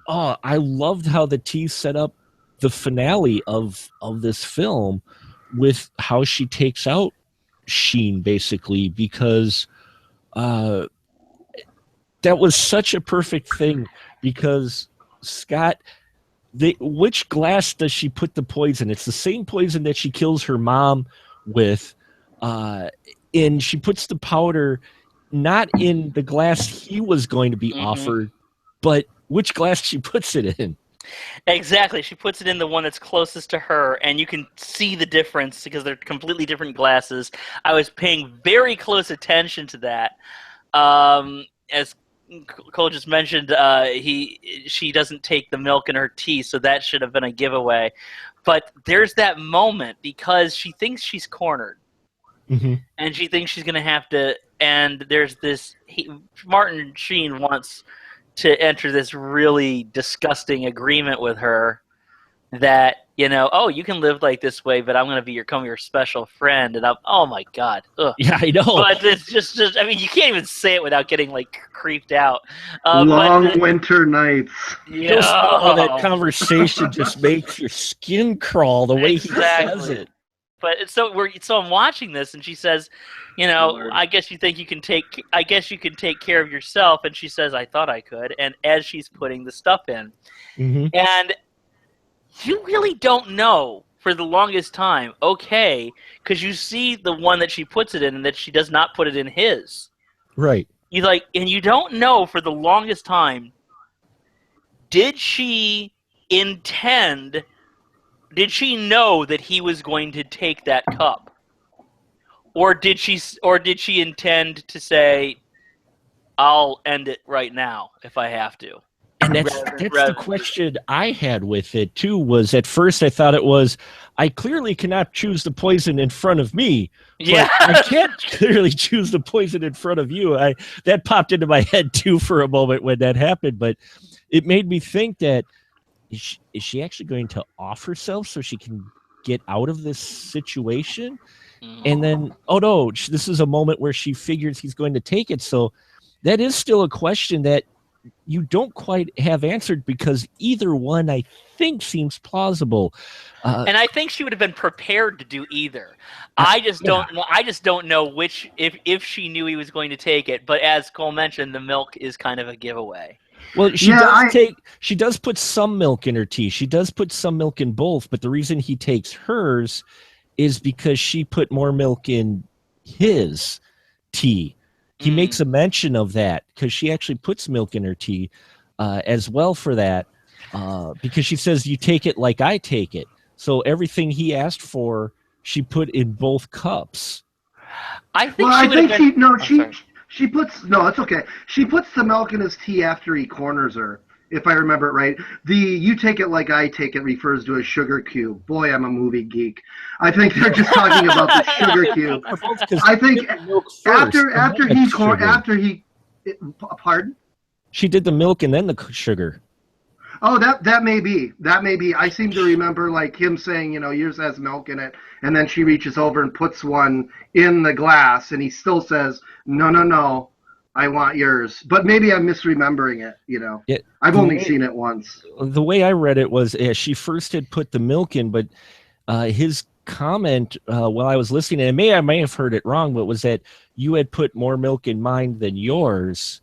I loved how the tea set up the finale of this film with how she takes out Sheen, basically, because that was such a perfect thing, because Scott, which glass does she put the poison? It's the same poison that she kills her mom with, and she puts the powder not in the glass he was going to be offered, but which glass she puts it in. Exactly. She puts it in the one that's closest to her, and you can see the difference because they're completely different glasses. I was paying very close attention to that. As Cole just mentioned, she doesn't take the milk in her tea, so that should have been a giveaway. But there's that moment because she thinks she's cornered, and she thinks she's going to have to. And there's this. Martin Sheen wants to enter this really disgusting agreement with her that, you can live like this way, but I'm going to become your special friend. And oh my God. Ugh. Yeah, I know. But it's just, I mean, you can't even say it without getting creeped out. Long winter nights. Yeah. That conversation just makes your skin crawl the way he says it. But so I'm watching this, and she says, I guess you think you can take care of yourself. And she says, I thought I could. And as she's putting the stuff in, and you really don't know for the longest time, okay, because you see the one that she puts it in and that she does not put it in his. Right. And you don't know for the longest time, did she know that he was going to take that cup? Or did she intend to say, I'll end it right now if I have to? And that's the question I had with it too, was at first I thought it was, I clearly cannot choose the poison in front of me. Yeah. I can't clearly choose the poison in front of you. That popped into my head too for a moment when that happened, but it made me think that, is she actually going to off herself so she can get out of this situation? And then, oh no, this is a moment where she figures he's going to take it. So that is still a question that you don't quite have answered, because either one, I think, seems plausible. And I think she would have been prepared to do either. I just don't know. I just don't know which, if she knew he was going to take it. But as Cole mentioned, the milk is kind of a giveaway. Well, she does put some milk in her tea. She does put some milk in both, but the reason he takes hers is because she put more milk in his tea. He makes a mention of that because she actually puts milk in her tea as well for that, because she says, you take it like I take it. So everything he asked for, she put in both cups. She puts the milk in his tea after he corners her, if I remember it right. The "you take it like I take it" refers to a sugar cube. Boy, I'm a movie geek. I think they're just talking about the sugar cube. I think pardon? She did the milk and then the sugar. Oh, that may be. I seem to remember him saying, yours has milk in it, and then she reaches over and puts one in the glass, and he still says, no, I want yours. But maybe I'm misremembering it, I've only seen it once. The way I read it was she first had put the milk in, but his comment while I was listening, and I may have heard it wrong, but was that you had put more milk in mine than yours,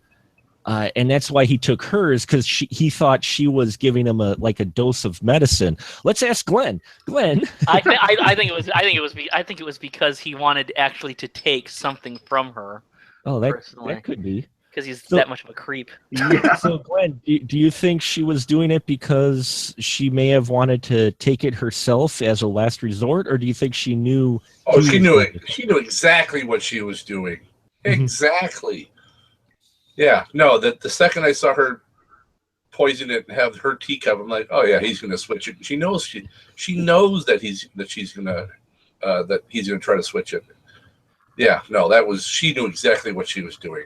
and that's why he took hers, because he thought she was giving him a dose of medicine. Let's ask Glenn. Glenn, I think it was because he wanted actually to take something from her. Oh, that could be. Because he's that much of a creep. Yeah. So, Glenn, do you think she was doing it because she may have wanted to take it herself as a last resort, or do you think she knew? Oh, she knew it. She knew exactly what she was doing. Mm-hmm. Exactly. Yeah. No, the second I saw her poison it and have her teacup, I'm like, oh yeah, he's going to switch it. She knows that he's going to try to switch it. Yeah. No, she knew exactly what she was doing.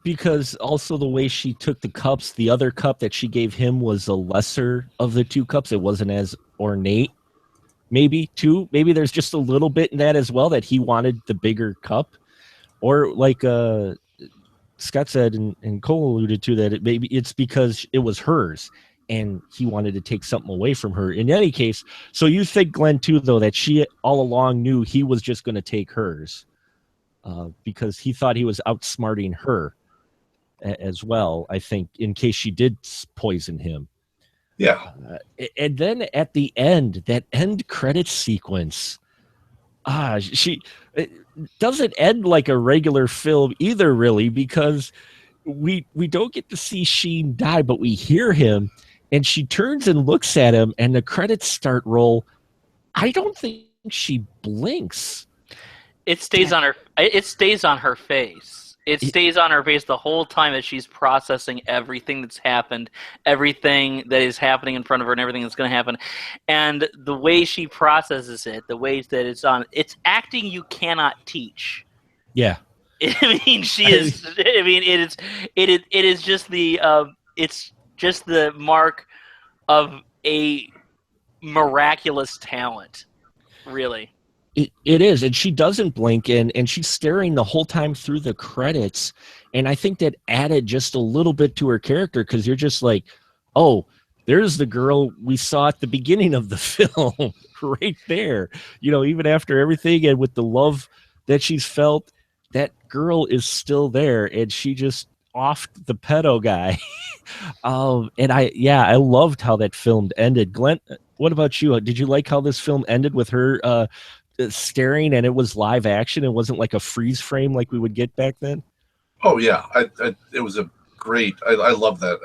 Because also the way she took the cups, the other cup that she gave him was the lesser of the two cups. It wasn't as ornate. Maybe there's just a little bit in that as well, that he wanted the bigger cup. Or like Scott said and Cole alluded to, that maybe it's because it was hers and he wanted to take something away from her. In any case, so you think, Glenn, too, though, that she all along knew he was just going to take hers. Because he thought he was outsmarting her as well, I think, in case she did poison him. Yeah. And then at the end, that end credit sequence, she doesn't end like a regular film either, really, because we don't get to see Sheen die, but we hear him, and she turns and looks at him, and the credits start roll. I don't think she blinks. It stays on her. It stays on her face. It stays on her face the whole time as she's processing everything that's happened, everything that is happening in front of her, and everything that's going to happen. And the way she processes it, the ways that it's acting you cannot teach. Yeah. I mean, she is. I mean, it is just it's just the mark of a miraculous talent, really. It is, and she doesn't blink, and she's staring the whole time through the credits, and I think that added just a little bit to her character, because you're just like, oh, there's the girl we saw at the beginning of the film, right there. You know, even after everything and with the love that she's felt, that girl is still there, and she just offed the pedo guy. And I loved how that film ended. Glenn, what about you? Did you like how this film ended with her staring, and it was live action? It wasn't like a freeze frame like we would get back then. Oh yeah, it was a great. I love that.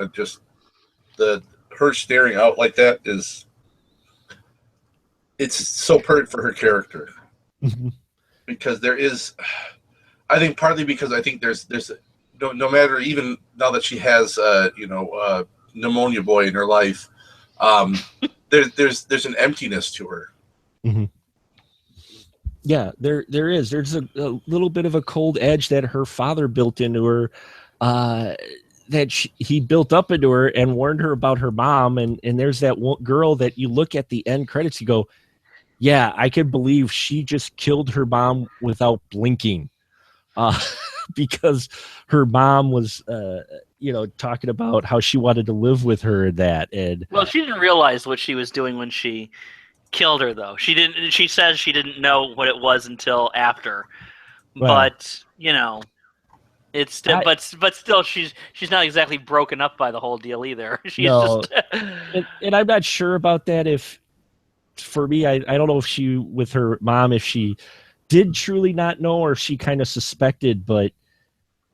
Her staring out like that it's so perfect for her character. Because there is, I think partly because I think there's no matter, even now that she has pneumonia boy in her life, there's an emptiness to her. Mm-hmm. Yeah, there is. There's a little bit of a cold edge that her father built into her, that he built up into her and warned her about her mom. And there's that one girl that you look at the end credits, you go, yeah, I can believe she just killed her mom without blinking, because her mom was, talking about how she wanted to live with her and that. And well, she didn't realize what she was doing when she killed her, though. She didn't. She says she didn't know what it was until after. Well, but it's still. But still, she's not exactly broken up by the whole deal either. She's just. and I'm not sure about that. If for me, I don't know if she with her mom, if she did truly not know, or if she kind of suspected, but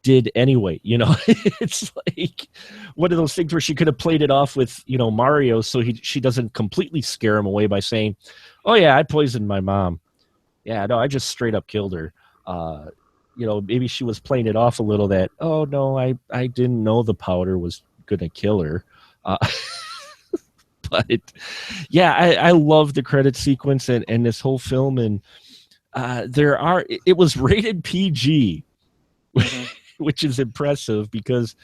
did anyway. It's like one of those things where she could have played it off with Mario, so she doesn't completely scare him away by saying, oh yeah, I poisoned my mom. Yeah, no, I just straight up killed her. Maybe she was playing it off a little that, oh no, I didn't know the powder was gonna kill her. But yeah, I love the credit sequence and this whole film, and it was rated PG. Mm-hmm. Which is impressive because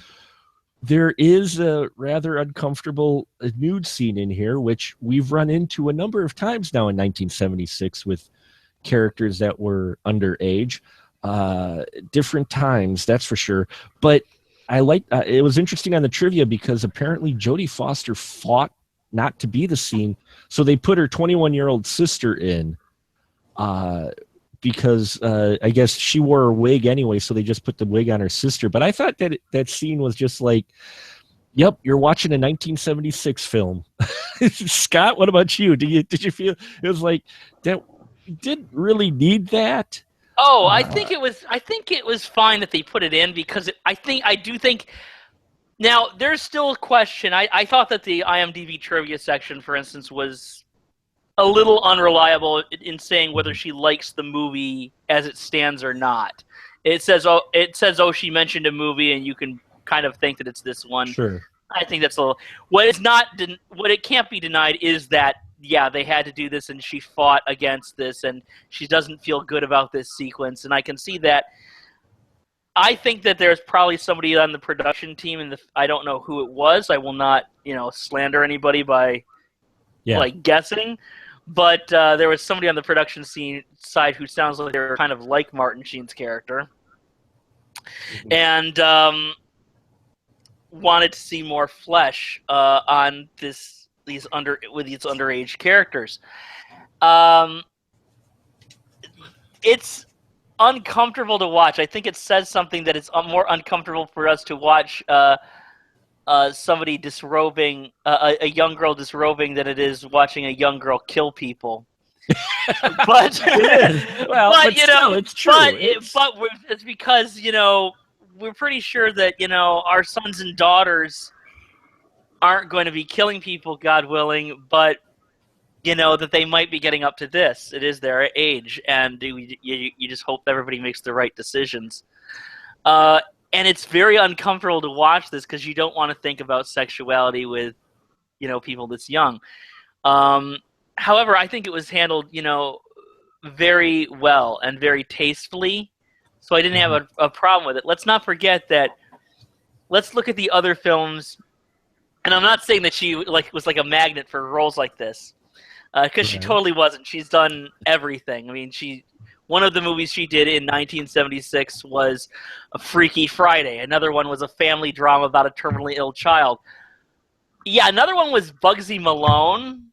there is a rather uncomfortable nude scene in here, which we've run into a number of times now in 1976 with characters that were underage. Different times, that's for sure. But I like it was interesting on the trivia because apparently Jodie Foster fought not to be the scene. So they put her 21-year-old sister in because I guess she wore her wig anyway, so they just put the wig on her sister. But I thought that scene was just like, yep, you're watching a 1976 film. Scott, what about you? Did you feel it was like that? Didn't really need that? Oh, I think it was fine that they put it in because I do think. Now, there's still a question. I thought that the IMDb trivia section, for instance, was a little unreliable in saying whether she likes the movie as it stands or not. It says, she mentioned a movie, and you can kind of think that it's this one. Sure. I think that's a little. What it can't be denied is that, yeah, they had to do this, and she fought against this, and she doesn't feel good about this sequence, and I can see that. I think that there's probably somebody on the production team, and I don't know who it was. I will not, slander anybody by, guessing. But there was somebody on the production side who sounds like they're kind of like Martin Sheen's character, and wanted to see more flesh on these underage characters. It's uncomfortable to watch. I think it says something that it's more uncomfortable for us to watch somebody disrobing, a young girl disrobing, than it is watching a young girl kill people. But it's true. It's because we're pretty sure that our sons and daughters aren't going to be killing people, God willing, but that they might be getting up to this. It is their age, and you just hope everybody makes the right decisions. And it's very uncomfortable to watch this because you don't want to think about sexuality with, people this young. However, I think it was handled, very well and very tastefully, so I didn't have a problem with it. Let's not forget that. Let's look at the other films, and I'm not saying that she was like a magnet for roles like this. Because she totally wasn't. She's done everything. I mean, one of the movies she did in 1976 was a Freaky Friday. Another one was a family drama about a terminally ill child. Yeah, another one was Bugsy Malone,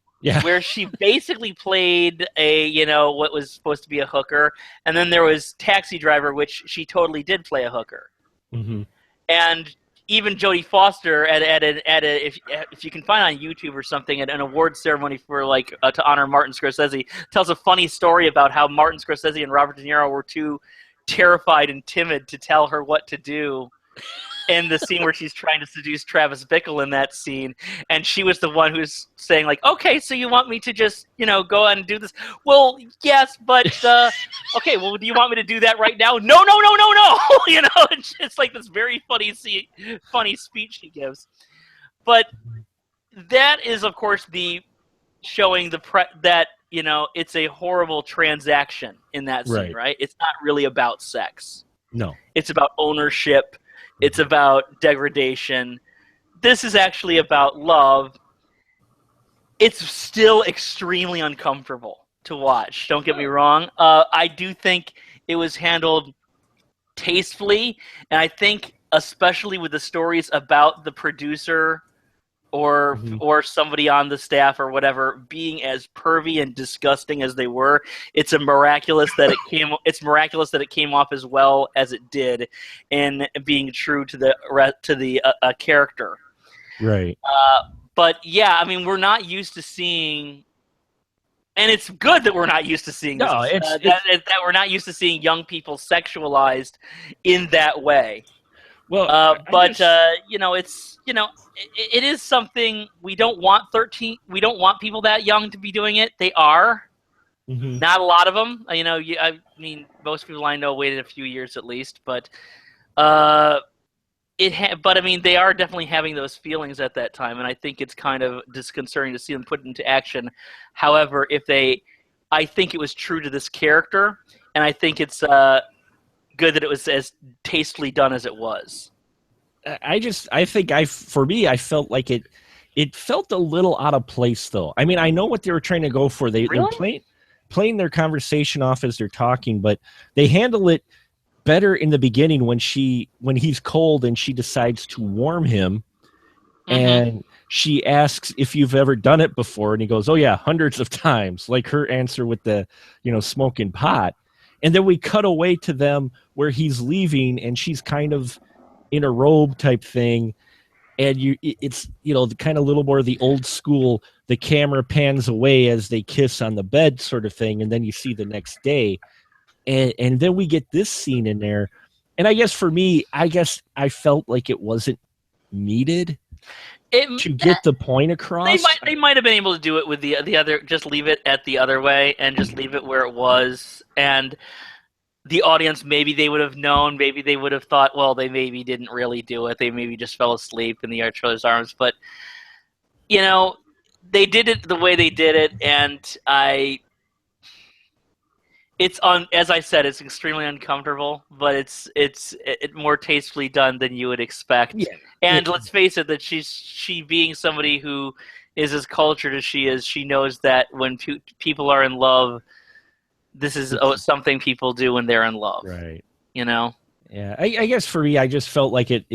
where she basically played what was supposed to be a hooker. And then there was Taxi Driver, which she totally did play a hooker. Mm-hmm. And even Jodie Foster if you can find on YouTube or something, at an award ceremony for to honor Martin Scorsese, tells a funny story about how Martin Scorsese and Robert De Niro were too terrified and timid to tell her what to do in the scene where she's trying to seduce Travis Bickle in that scene, and she was the one who's saying okay, so you want me to just go on and do this? Well, yes, but okay, well, do you want me to do that right now? No. It's like this very funny speech she gives, but that is, of course, the showing that it's a horrible transaction in that scene, right? It's not really about sex. No, it's about ownership. It's about degradation. This is actually about love. It's still extremely uncomfortable to watch. Don't get me wrong. I do think it was handled tastefully, and I think especially with the stories about the producer or somebody on the staff or whatever being as pervy and disgusting as they were, it's miraculous that it came off as well as it did in being true to the character. Right. But yeah, I mean, we're not used to seeing, and it's good that we're not used to seeing this, that we're not used to seeing young people sexualized in that way. Well, it is something we don't want. We don't want people that young to be doing it. They are. Mm-hmm. Not a lot of them. I mean, most people I know waited a few years at least, but but I mean, they are definitely having those feelings at that time, and I think it's kind of disconcerting to see them put into action. However, I think it was true to this character, and I think it's good that it was as tastefully done as it was. I felt like it felt a little out of place, though. I mean, I know what they were trying to go for. They're playing their conversation off as they're talking, but they handle it better in the beginning when he's cold and she decides to warm him, and she asks if you've ever done it before, and he goes, "Oh yeah, hundreds of times," like her answer with the, smoking pot. And then we cut away to them where he's leaving, and she's kind of in a robe type thing, and it's kind of a little more of the old school. The camera pans away as they kiss on the bed, sort of thing, and then you see the next day, and then we get this scene in there. And I guess for me, I felt like it wasn't needed to get the point across. They might have been able to do it with the other, just leave it at the other way and just leave it where it was. And the audience, maybe they would have known, maybe they would have thought, well, they maybe didn't really do it. They maybe just fell asleep in the other's arms. But, they did it the way they did it. And as I said, it's extremely uncomfortable, but it's more tastefully done than you would expect. Yeah. And let's face it, that she being somebody who is as cultured as she is, she knows that when people are in love, this is something people do when they're in love. Right. Yeah. I guess for me, I just felt like it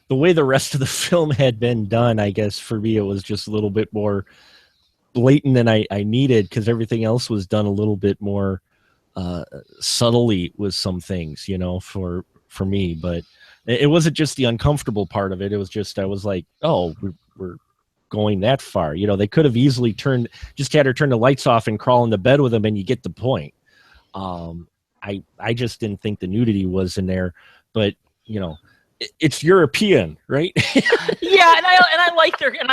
the way the rest of the film had been done, I guess for me, it was just a little bit more blatant than I needed, because everything else was done a little bit more subtly with some things, for me. But it wasn't just the uncomfortable part of it. It was just, I was like, oh, we're going that far. They could have easily had her turn the lights off and crawl in the bed with him, and you get the point. I just didn't think the nudity was in there, but it's European, right? Yeah, and I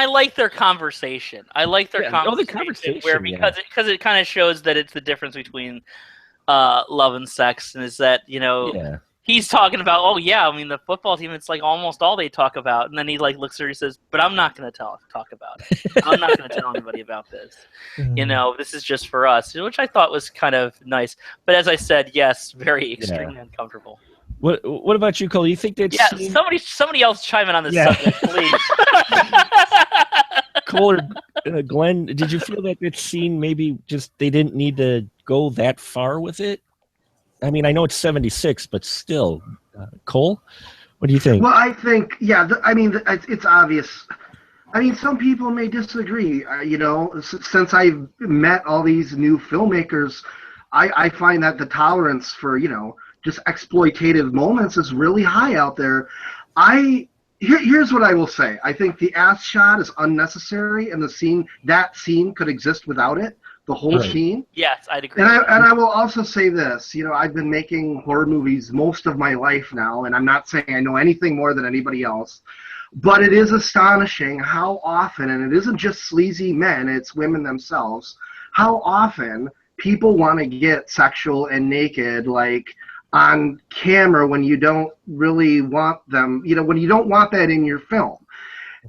like their conversation. I like their conversation, because it kind of shows that it's the difference between love and sex, and is that he's talking about, oh yeah, I mean the football team, it's like almost all they talk about, and then he looks at her and says, but I'm not going to talk about it. I'm not going to tell anybody about this. This is just for us, which I thought was kind of nice. But as I said, yes, very extremely uncomfortable. What about you, Cole? You think that somebody else chime in on this subject, please. Cole or Glenn, did you feel that scene maybe just they didn't need to go that far with it? I mean, I know it's 76, but still. Cole, what do you think? Well, I think, it's obvious. I mean, some people may disagree. Since I've met all these new filmmakers, I find that the tolerance for, just exploitative moments is really high out there. Here's what I will say. I think the ass shot is unnecessary, and that scene could exist without it. The whole scene. Yes, I'd agree. And I will also say this. I've been making horror movies most of my life now, and I'm not saying I know anything more than anybody else, but it is astonishing how often, and it isn't just sleazy men, it's women themselves, how often people want to get sexual and naked, like, on camera when you don't really want them, when you don't want that in your film.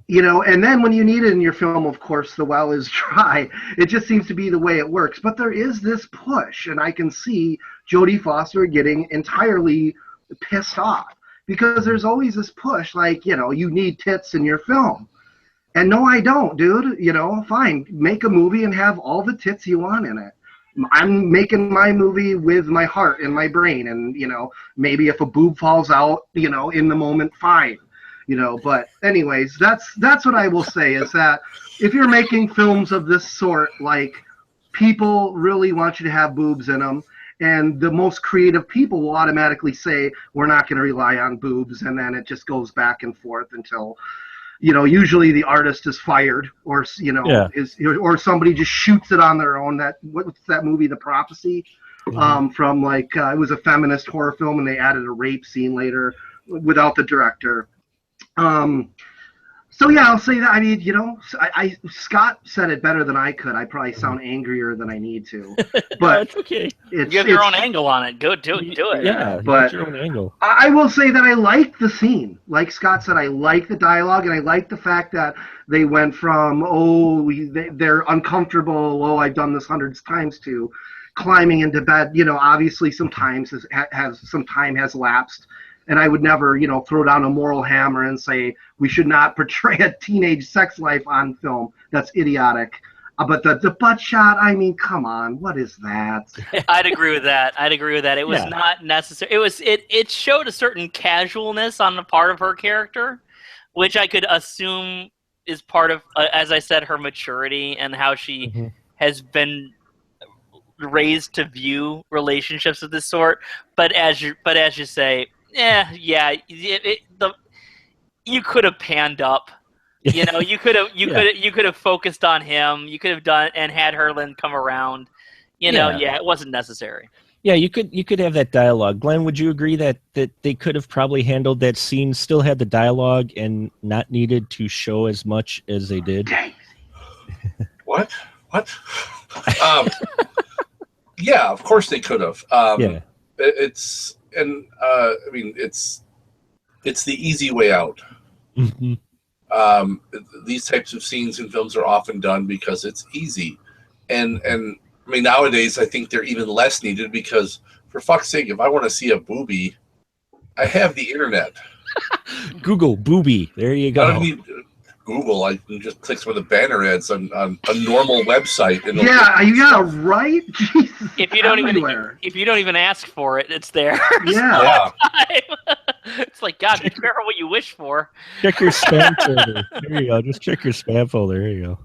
And then when you need it in your film, of course, the well is dry. It just seems to be the way it works. But there is this push, and I can see Jodie Foster getting entirely pissed off, because there's always this push, like, you need tits in your film. And no, I don't, dude. Fine, make a movie and have all the tits you want in it. I'm making my movie with my heart and my brain, and, maybe if a boob falls out, in the moment, fine. But anyways, that's what I will say, is that if you're making films of this sort, like, people really want you to have boobs in them, and the most creative people will automatically say, we're not going to rely on boobs, and then it just goes back and forth until, usually the artist is fired, or, or somebody just shoots it on their own. What's that movie, The Prophecy? From, like, it was a feminist horror film, and they added a rape scene later without the director. So yeah, I'll say that. I mean, Scott said it better than I could. I probably sound angrier than I need to, but no, it's okay. You have your own angle on it. Go do it. Yeah, but your own angle. I will say that I like the scene. Like Scott said, I like the dialogue, and I like the fact that they went from they're uncomfortable. Oh, I've done this hundreds of times, to climbing into bed. Obviously, some time has lapsed. And I would never, throw down a moral hammer and say we should not portray a teenage sex life on film. That's idiotic. But the butt shot, I mean, come on, what is that? I'd agree with that. It was not necessary. It showed a certain casualness on the part of her character, which I could assume is part of, as I said, her maturity and how she has been raised to view relationships of this sort. But as you say, you could have panned up. You know, you could have focused on him. You could have done and had Herlin come around. You know, it wasn't necessary. Yeah, you could have that dialogue. Glenn, would you agree that they could have probably handled that scene, still had the dialogue, and not needed to show as much as they did? What? Yeah, of course they could have. It's the easy way out. These types of scenes in films are often done because it's easy, and I mean, nowadays I think they're even less needed because, for fuck's sake, if I want to see a boobie, I have the internet. Google boobie. There you go. I don't need Google. I can just click some of the banner ads on a normal website. And right. Jesus, if you don't even ask for it, it's there. Yeah. It's like, God, be careful what you wish for. Check your spam folder. There you go. Just check your spam folder. There you go.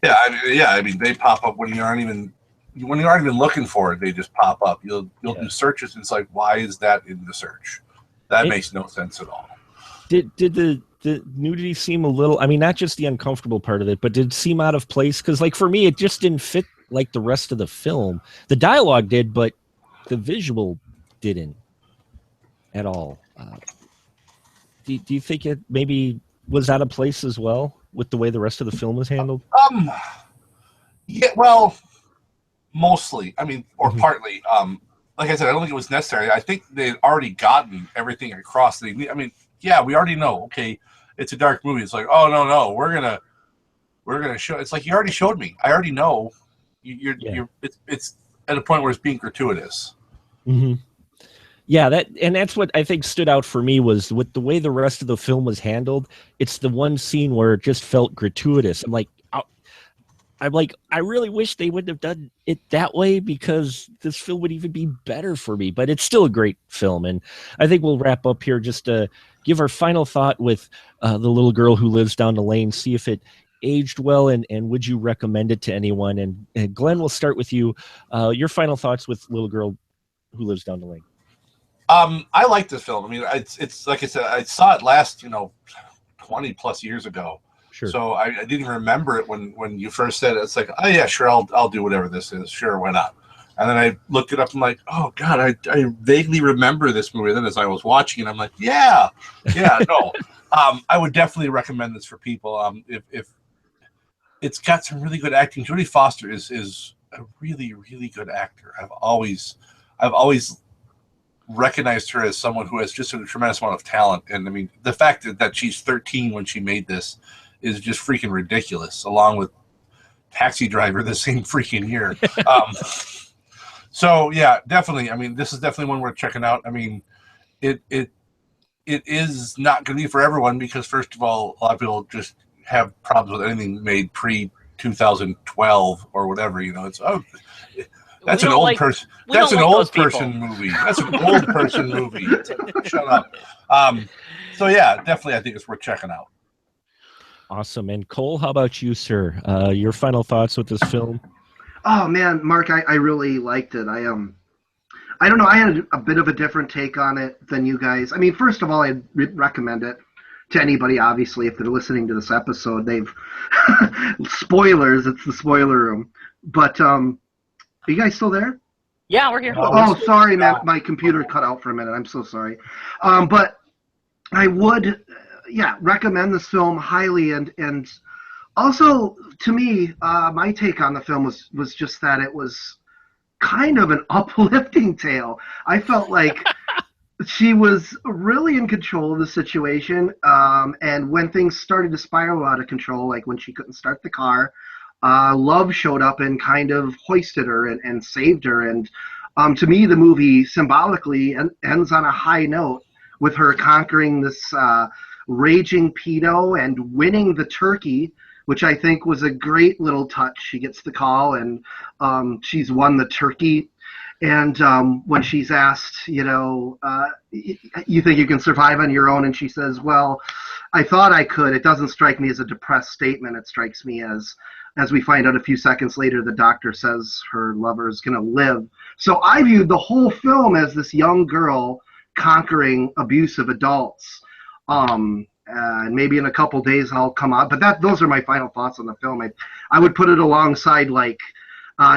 I mean, they pop up when you aren't even looking for it. They just pop up. You'll do searches, and it's like, why is that in the search? That makes no sense at all. Did the nudity seem a little? I mean, not just the uncomfortable part of it, but did it seem out of place? Because, like, for me, it just didn't fit like the rest of the film. The dialogue did, but the visual didn't at all. Do you think it maybe was out of place as well with the way the rest of the film was handled? Yeah, well, mostly. I mean, or partly. Like I said, I don't think it was necessary. I think they had already gotten everything across. I mean, yeah, we already know. Okay, it's a dark movie. It's like, oh no, we're gonna show. It's like, you already showed me. I already know. It's at a point where it's being gratuitous. Mm-hmm. Yeah, that's what I think stood out for me was with the way the rest of the film was handled. It's the one scene where it just felt gratuitous. I'm like, I really wish they wouldn't have done it that way because this film would even be better for me. But it's still a great film, and I think we'll wrap up here just to give our final thought with the little girl who lives down the lane. See if it aged well, and would you recommend it to anyone? And Glenn, we'll start with you. Your final thoughts with Little Girl Who Lives Down the Lane. I like this film. I mean, it's like I said, I saw it last 20 plus years ago. Sure. So I didn't remember it when you first said it. It's like, oh yeah, sure, I'll do whatever this is. Sure, why not? And then I looked it up. I'm like, oh God, I vaguely remember this movie. And then as I was watching it, I'm like, yeah, no. I would definitely recommend this for people. If it's got some really good acting. Jodie Foster is a really, really good actor. I've always recognized her as someone who has just a tremendous amount of talent. And I mean, the fact that she's 13 when she made this is just freaking ridiculous, along with Taxi Driver the same freaking year. So yeah, definitely. I mean, this is definitely one worth checking out. I mean, it is not going to be for everyone because, first of all, a lot of people just have problems with anything made pre-2012 or whatever. It's that's an old person. That's an old person movie. That's an old person movie. Shut up. So yeah, definitely, I think it's worth checking out. Awesome. And Cole, how about you, sir? Your final thoughts with this film? Oh man, Mark, I really liked it. I don't know. I had a bit of a different take on it than you guys. I mean, first of all, I'd recommend it to anybody. Obviously, if they're listening to this episode, they've spoilers. It's the spoiler room. But are you guys still there? Yeah, we're here. Oh, sorry, man. My computer cut out for a minute. I'm so sorry. But I would, recommend this film highly. And also, to me, my take on the film was just that it was kind of an uplifting tale. I felt like she was really in control of the situation. And when things started to spiral out of control, like when she couldn't start the car, love showed up and kind of hoisted her and saved her. And to me, the movie symbolically ends on a high note with her conquering this raging pedo and winning the turkey, which I think was a great little touch. She gets the call and she's won the turkey. And when she's asked, you think you can survive on your own? And she says, well, I thought I could. It doesn't strike me as a depressed statement. It strikes me as we find out a few seconds later, the doctor says her lover is going to live. So I viewed the whole film as this young girl conquering abusive adults. And maybe in a couple days I'll come out. But those are my final thoughts on the film. I would put it alongside like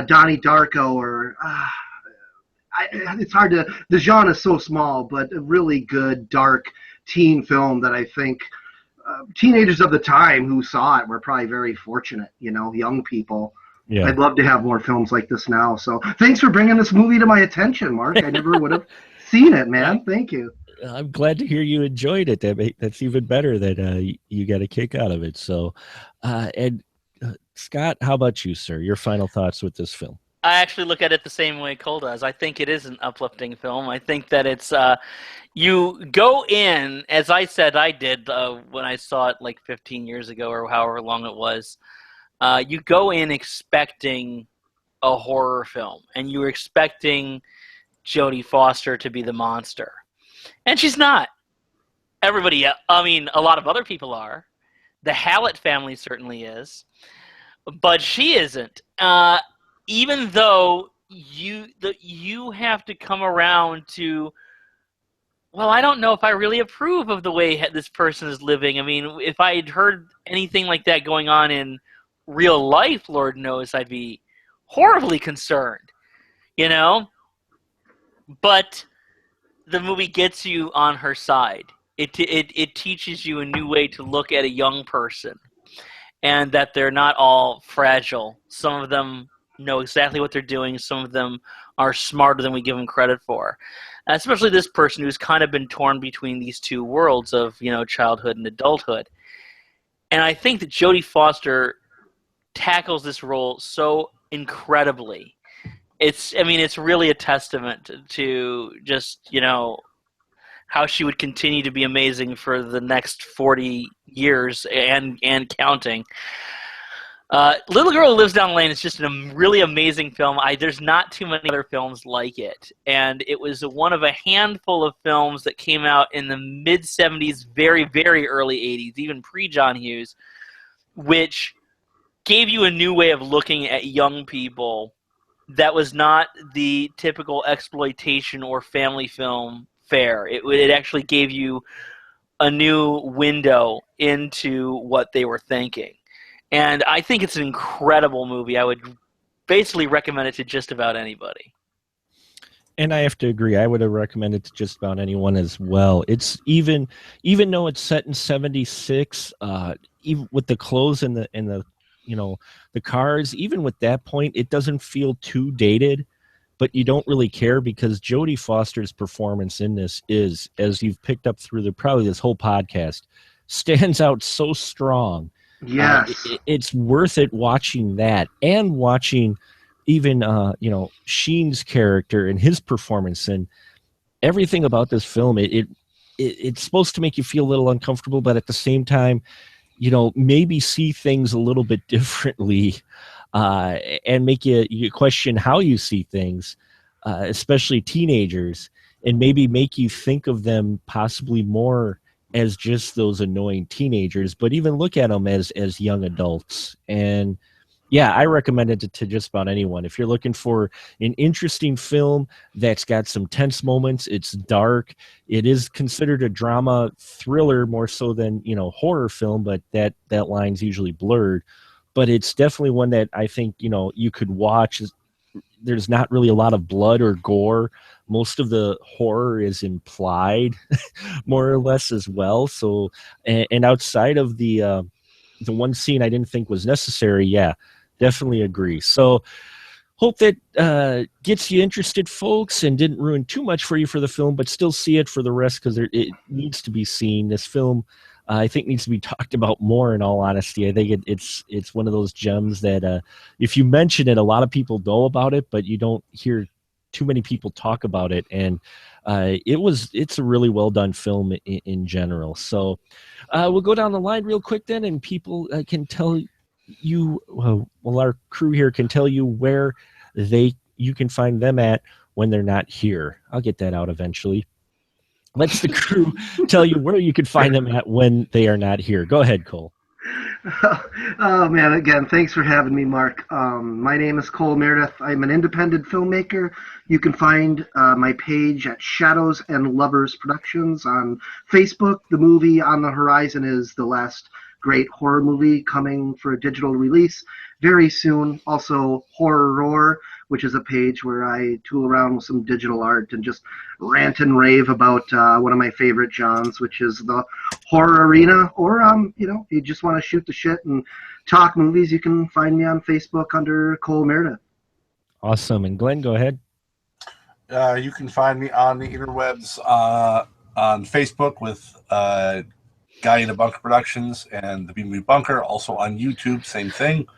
Donnie Darko or... it's hard to, the genre is so small, but a really good, dark teen film that I think teenagers of the time who saw it were probably very fortunate, young people. Yeah. I'd love to have more films like this now. So thanks for bringing this movie to my attention, Mark. I never would have seen it, man. Thank you. I'm glad to hear you enjoyed it. That's even better that you got a kick out of it. So, Scott, how about you, sir? Your final thoughts with this film? I actually look at it the same way Cole does. I think it is an uplifting film. I think that it's you go in, as I said I did when I saw it like 15 years ago or however long it was. You go in expecting a horror film, and you were expecting Jodie Foster to be the monster. And she's not. Everybody, a lot of other people are. The Hallett family certainly is. But she isn't. Even though you have to come around to, well, I don't know if I really approve of the way this person is living. I mean, if I had heard anything like that going on in real life, Lord knows I'd be horribly concerned, But the movie gets you on her side. It teaches you a new way to look at a young person, and that they're not all fragile. Some of them know exactly what they're doing. Some of them are smarter than we give them credit for. Especially this person who's kind of been torn between these two worlds of, childhood and adulthood. And I think that Jodie Foster tackles this role so incredibly. It's really a testament to just, how she would continue to be amazing for the next 40 years and counting. Little Girl Who Lives Down the Lane is just a really amazing film. There's not too many other films like it. And it was one of a handful of films that came out in the mid-'70s, very, very early '80s, even pre-John Hughes, which gave you a new way of looking at young people that was not the typical exploitation or family film fare. It actually gave you a new window into what they were thinking. And I think it's an incredible movie. I would basically recommend it to just about anybody. And I have to agree. I would have recommended it to just about anyone as well. It's even though it's set in '76, even with the clothes and the the cars, even with that point, it doesn't feel too dated. But you don't really care because Jodie Foster's performance in this is, as you've picked up through probably this whole podcast, stands out so strong. Yes. It's worth it watching that and watching even, Sheen's character and his performance and everything about this film. It's supposed to make you feel a little uncomfortable, but at the same time, maybe see things a little bit differently and make you question how you see things, especially teenagers, and maybe make you think of them possibly more as just those annoying teenagers, but even look at them as young adults. And yeah, I recommend it to just about anyone. If you're looking for an interesting film that's got some tense moments, it's dark. It is considered a drama thriller more so than, horror film, but that line's usually blurred. But it's definitely one that I think, you could watch. There's not really a lot of blood or gore. Most of the horror is implied, more or less, as well. So, and outside of the one scene I didn't think was necessary, yeah, definitely agree. So, hope that gets you interested, folks, and didn't ruin too much for you for the film, but still see it for the rest because it needs to be seen. This film, I think, needs to be talked about more. In all honesty, I think it's one of those gems that if you mention it, a lot of people know about it, but you don't hear too many people talk about it. And it's a really well done film in general. So we'll go down the line real quick then, and people can tell you. Well, our crew here can tell you where you can find them at when they're not here. I'll get that out eventually. Let's the crew tell you where you can find them at when they are not here. Go ahead, Cole. Oh man, again, thanks for having me, Mark. My name is Cole Meredith. I'm an independent filmmaker. You can find my page at Shadows and Lovers Productions on Facebook. The movie on the horizon is the last great horror movie coming for a digital release very soon. Also, Horror Roar, which is a page where I tool around with some digital art and just rant and rave about one of my favorite genres, which is the horror arena. Or, you just want to shoot the shit and talk movies, you can find me on Facebook under Cole Meredith. Awesome. And Glenn, go ahead. You can find me on the interwebs on Facebook with Guy in a Bunker Productions and the B-Movie Bunker. Also on YouTube, same thing.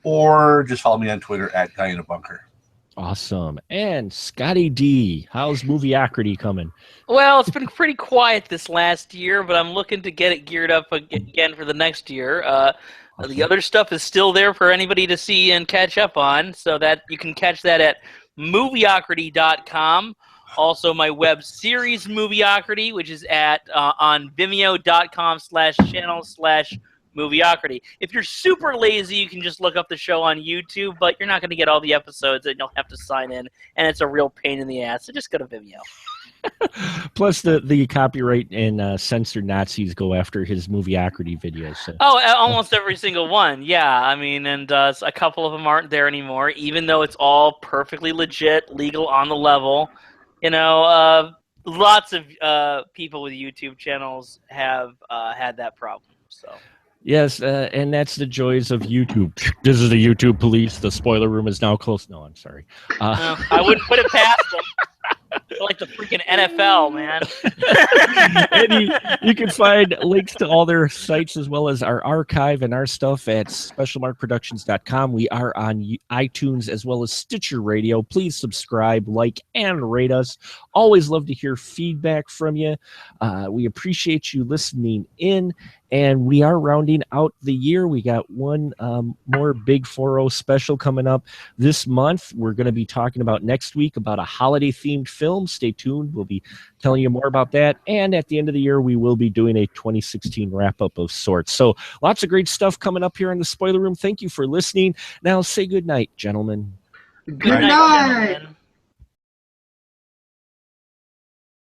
Or just follow me on Twitter at Guy in a Bunker. Awesome. And Scotty D, how's Movieocrity coming? Well, it's been pretty quiet this last year, but I'm looking to get it geared up again for the next year. Awesome. The other stuff is still there for anybody to see and catch up on, so that you can catch that at movieocrity.com. Also, my web series Movieocrity, which is at on vimeo.com/channel/Movieocrity. If you're super lazy, you can just look up the show on YouTube, but you're not going to get all the episodes, and you'll have to sign in, and it's a real pain in the ass. So just go to Vimeo. Plus, the copyright and censored Nazis go after his Movieocrity videos. So. Oh, almost every single one. Yeah, I mean, and a couple of them aren't there anymore, even though it's all perfectly legit, legal, on the level. You know, lots of people with YouTube channels have had that problem. So. Yes, and that's the joys of YouTube. This is the YouTube police. The spoiler room is now closed. No, I'm sorry. No, I wouldn't put it past them. They're like the freaking NFL, man. And you can find links to all their sites as well as our archive and our stuff at specialmarkproductions.com. We are on iTunes as well as Stitcher Radio. Please subscribe, like, and rate us. Always love to hear feedback from you. We appreciate you listening in. And we are rounding out the year. We got one more Big 4-0 special coming up this month. We're going to be talking about next week about a holiday-themed film. Stay tuned. We'll be telling you more about that. And at the end of the year, we will be doing a 2016 wrap-up of sorts. So lots of great stuff coming up here in the spoiler room. Thank you for listening. Now say good night, gentlemen. Good night. Gentlemen.